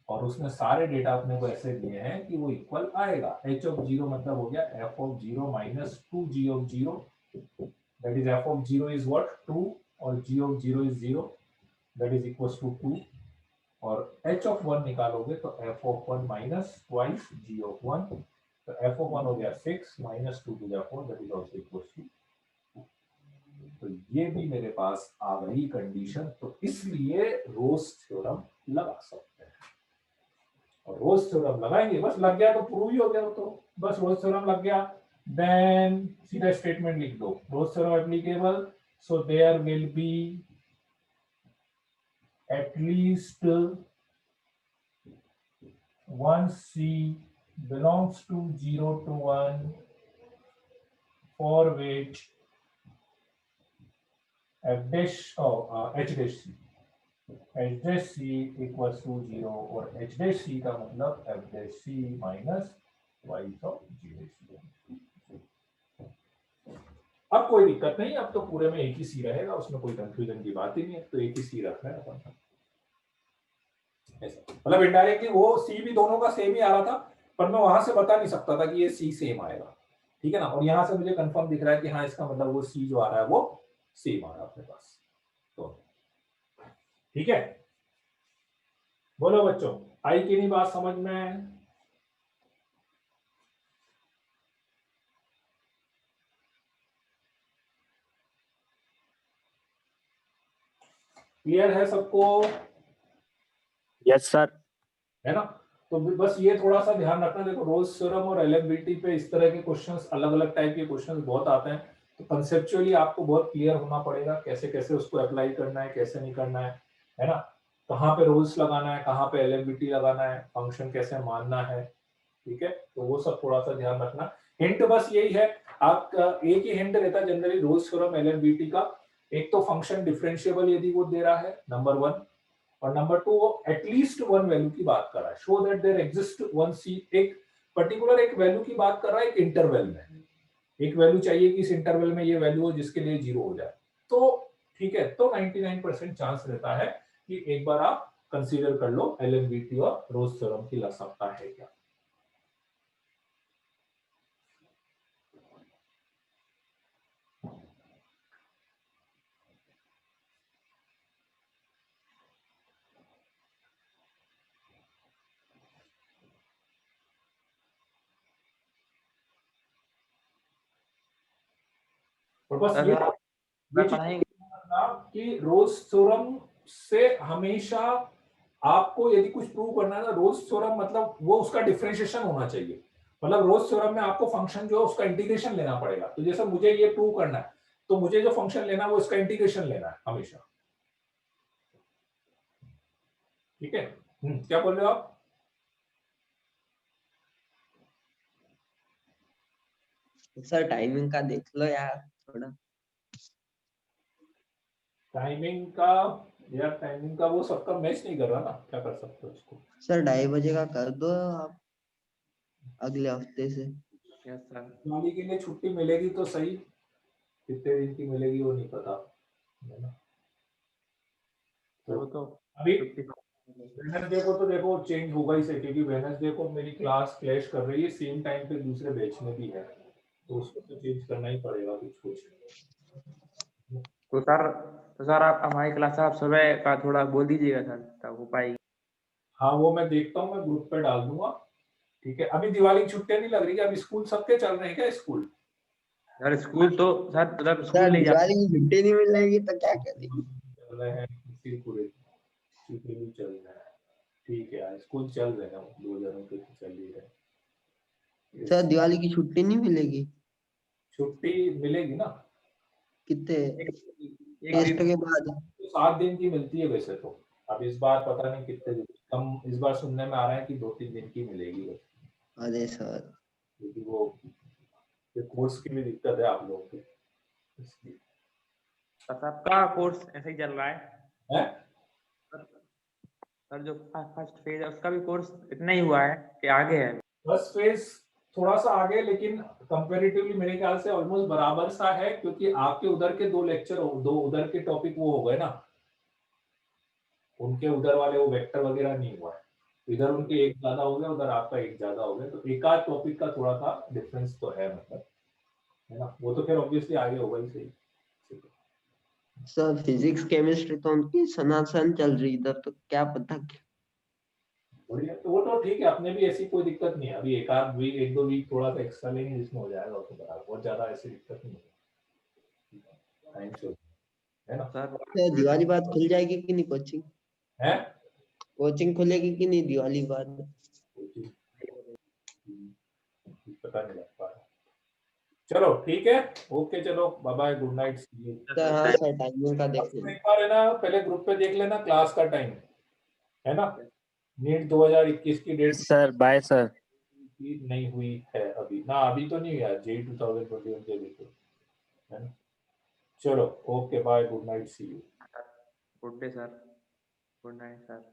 और उसमें सारे डेटा अपने को ऐसे दिए हैं कि वो इक्वल आएगा। h of 0 मतलब हो गया f of 0 minus 2g of 0, that is f of 0 is what? 2, और g of 0 is 0, that is equals to 2, और h of 1 निकालोगे तो f of 1 minus twice g of 1, तो f of 1 हो गया 6 minus 2 to the 4, that is also equals to 2। तो ये भी मेरे पास आ गई कंडीशन, तो इसलिए रोज थ्योरम लगा सकते हैं। और रोज थ्योरम लगाएंगे, बस लग गया तो प्रूव ही हो गया, तो बस रोज थ्योरम लग गया, देन सीधा स्टेटमेंट लिख दो, Rolle's theorem applicable, so there will be at least one C belongs to 0 to 1 for which f dash h dash c equals to 0, और h dash c का मतलब f dash c minus twice of g dash c। अब कोई दिक्कत नहीं, अब तो पूरे में एक ही सी रहेगा, उसमें कोई कंफ्यूजन की बात ही नहीं है, तो एक ही सी रखना है अपन। मतलब इनडायरेक्टली वो सी भी दोनों का सेम ही आ रहा था, पर मैं वहां से बता नहीं सकता था कि ये सी सेम आएगा। ठीक है ना, और यहां से मुझे कंफर्म दिख रहा है कि हाँ इसका मतलब वो सी जो आ रहा है वो सेम आ रहा है अपने पास। तो ठीक है, बोलो बच्चों, आई की नहीं बात समझ में? क्लियर है सबको? Yes sir. है ना? तो बस ये थोड़ा सा ध्यान रखना, देखो रोज थ्योरम और एलएमवीटी पे इस तरह के क्वेश्चंस, अलग अलग टाइप के क्वेश्चंस बहुत आते हैं, तो कंसेप्चुअली आपको बहुत क्लियर होना पड़ेगा कैसे कैसे उसको अप्लाई करना है, कैसे नहीं करना है ना, कहाँ पे रोल्स लगाना है, कहाँ पे एलएमबीटी लगाना है, फंक्शन कैसे मानना है, ठीक है। तो वो सब थोड़ा सा ध्यान रखना। हिंट बस यही है, आपका एक ही हिंट रहता है जनरली रोल्स थ्योरम एलएमबीटी का। एक तो फंक्शन डिफरेंशिएबल यदि वो दे रहा है, नंबर 1, और नंबर 2 वो एटलीस्ट वन वैल्यू की बात कर रहा है, show that there exist one C, एक पर्टिकुलर एक वैल्यू की बात कर रहा है एक इंटरवल में, एक वैल्यू चाहिए कि इस इंटरवल में ये वैल्यू हो जिसके लिए 0 हो जाए, तो ठीक है, तो 99% चांस रहता है कि एक बार आप कंसीडर कर लो एलएमबीटी और रोल्स थ्योरम की लग सकता है क्या। और बस सर ये मैं चीज पढ़ाएंगे कि रोल्स थ्योरम से हमेशा आपको यदि कुछ प्रूव करना है ना, रोल्स थ्योरम मतलब वो उसका डिफरेंशिएशन होना चाहिए। मतलब रोल्स थ्योरम में आपको फंक्शन जो है उसका इंटीग्रेशन लेना पड़ेगा। तो जैसे मुझे ये प्रूव करना है तो मुझे जो फंक्शन लेना है वो इसका इंटीग्रेशन लेना है हमेशा, ठीक है। क्या बोल रहे हो आप? सर टाइमिंग का देख लो यार थोड़ा। टाइमिंग का, यार टाइमिंग का वो सबका मैच नहीं कर रहा ना, क्या कर सकते हो उसको। सर 2:30 का कर दो आप अगले हफ्ते से। Yes sir. दिवाली के लिए छुट्टी मिलेगी तो सही, कितने दिन की मिलेगी वो नहीं पता, है ना। वो तो अभी 50 वेडनेसडे को तो देखो चेंज होगा ही से, क्योंकि वेडनेसडे को मेरी क्लास क्लैश कर रही है सेम टाइम पे दूसरे बैच में भी है, तो उसको तो चेंज करना ही पड़ेगा कुछ कुछ। तो सर आप हमारी क्लास आप सुबह का थोड़ा बोल दीजिएगा सर, तब हो पाएगी। हाँ वो मैं देखता हूँ, मैं ग्रुप पे डाल दूंगा, ठीक है। अभी दिवाली की छुट्टियां नहीं लग रही है, अभी स्कूल सबके चल रहे हैं क्या स्कूल? सर स्कूल तो सर सर स्कूल नहीं जाते। दिवाली की छुट्टी नहीं मिलेगी तो क्या करेंगे। चल रहे हैं इसी पूरे छुट्टी भी चल रहा है, ठीक है यार, स्कूल चल रहे हैं, 2 जनों के तो चल ही रहे। सर दिवाली की छुट्टी नहीं मिलेगी। छुट्टी मिलेगी ना, कितने एक टेस्ट दिन के बाद। तो 7 दिन की मिलती है वैसे तो। अब इस बार पता नहीं कितने दिन, कम इस बार सुनने में आ रहा है कि 2-3 दिन की मिलेगी बस, अरे सर क्योंकि वो कोर्स की भी दिक्कत है आप लोगों की इसलिए। सबका कोर्स ऐसे ही चल रहा है हैं? सर। जो फर्स्ट फेज है उसका भी कोर्स इतना ही हुआ है कि आगे है। फर्स्ट फेज थोड़ा सा आगे, लेकिन कंपैरेटिवली मेरे ख्याल से ऑलमोस्ट बराबर सा है, क्योंकि आपके उधर के 2 लेक्चर, 2 उधर के टॉपिक वो हो गए ना, उनके उधर वाले वो वेक्टर वगैरह नहीं हुआ है, इधर उनके एक ज्यादा हो गया, उधर आपका एक ज्यादा हो गया, तो एक आध टॉपिक का थोड़ा सा डिफरेंस तो है, मतलब, है ना। वो तो फिर ऑब्वियसली आगे होगा ही सही। सर फिजिक्स केमिस्ट्री तो उनकी सनातन चल रही इधर तो क्या पता क्या। बढ़िया, तो वो तो ठीक है, अपने भी ऐसी कोई दिक्कत नहीं है। अभी एक आध वीक, 1-2 वीक थोड़ा सा एक्स्ट्रा लेंगे जिसमें हो जाएगा, तो बराबर, बहुत ज्यादा ऐसी दिक्कत नहीं है, टाइम से, है ना। सर सर दिवाली बाद खुल जाएगी कि नहीं कोचिंग। है कोचिंग खुलेगी कि नहीं दिवाली बाद। पता नहीं लग पा रहा। चलो ठीक है, ओके, चलो bye bye, good night, see you. Sir हाँ सर टाइमिंग का देख एक लेना। बार है ना, पहले ग्रुप पे देख लेना क्लास का टाइम, है ना। नीट 2021 की डेट सर बाय सर। नहीं हुई है अभी ना, अभी तो नहीं हुआ, JEE 2021 के भी तो, है ना। चलो okay bye, good night, see you. Good day sir, good night sir.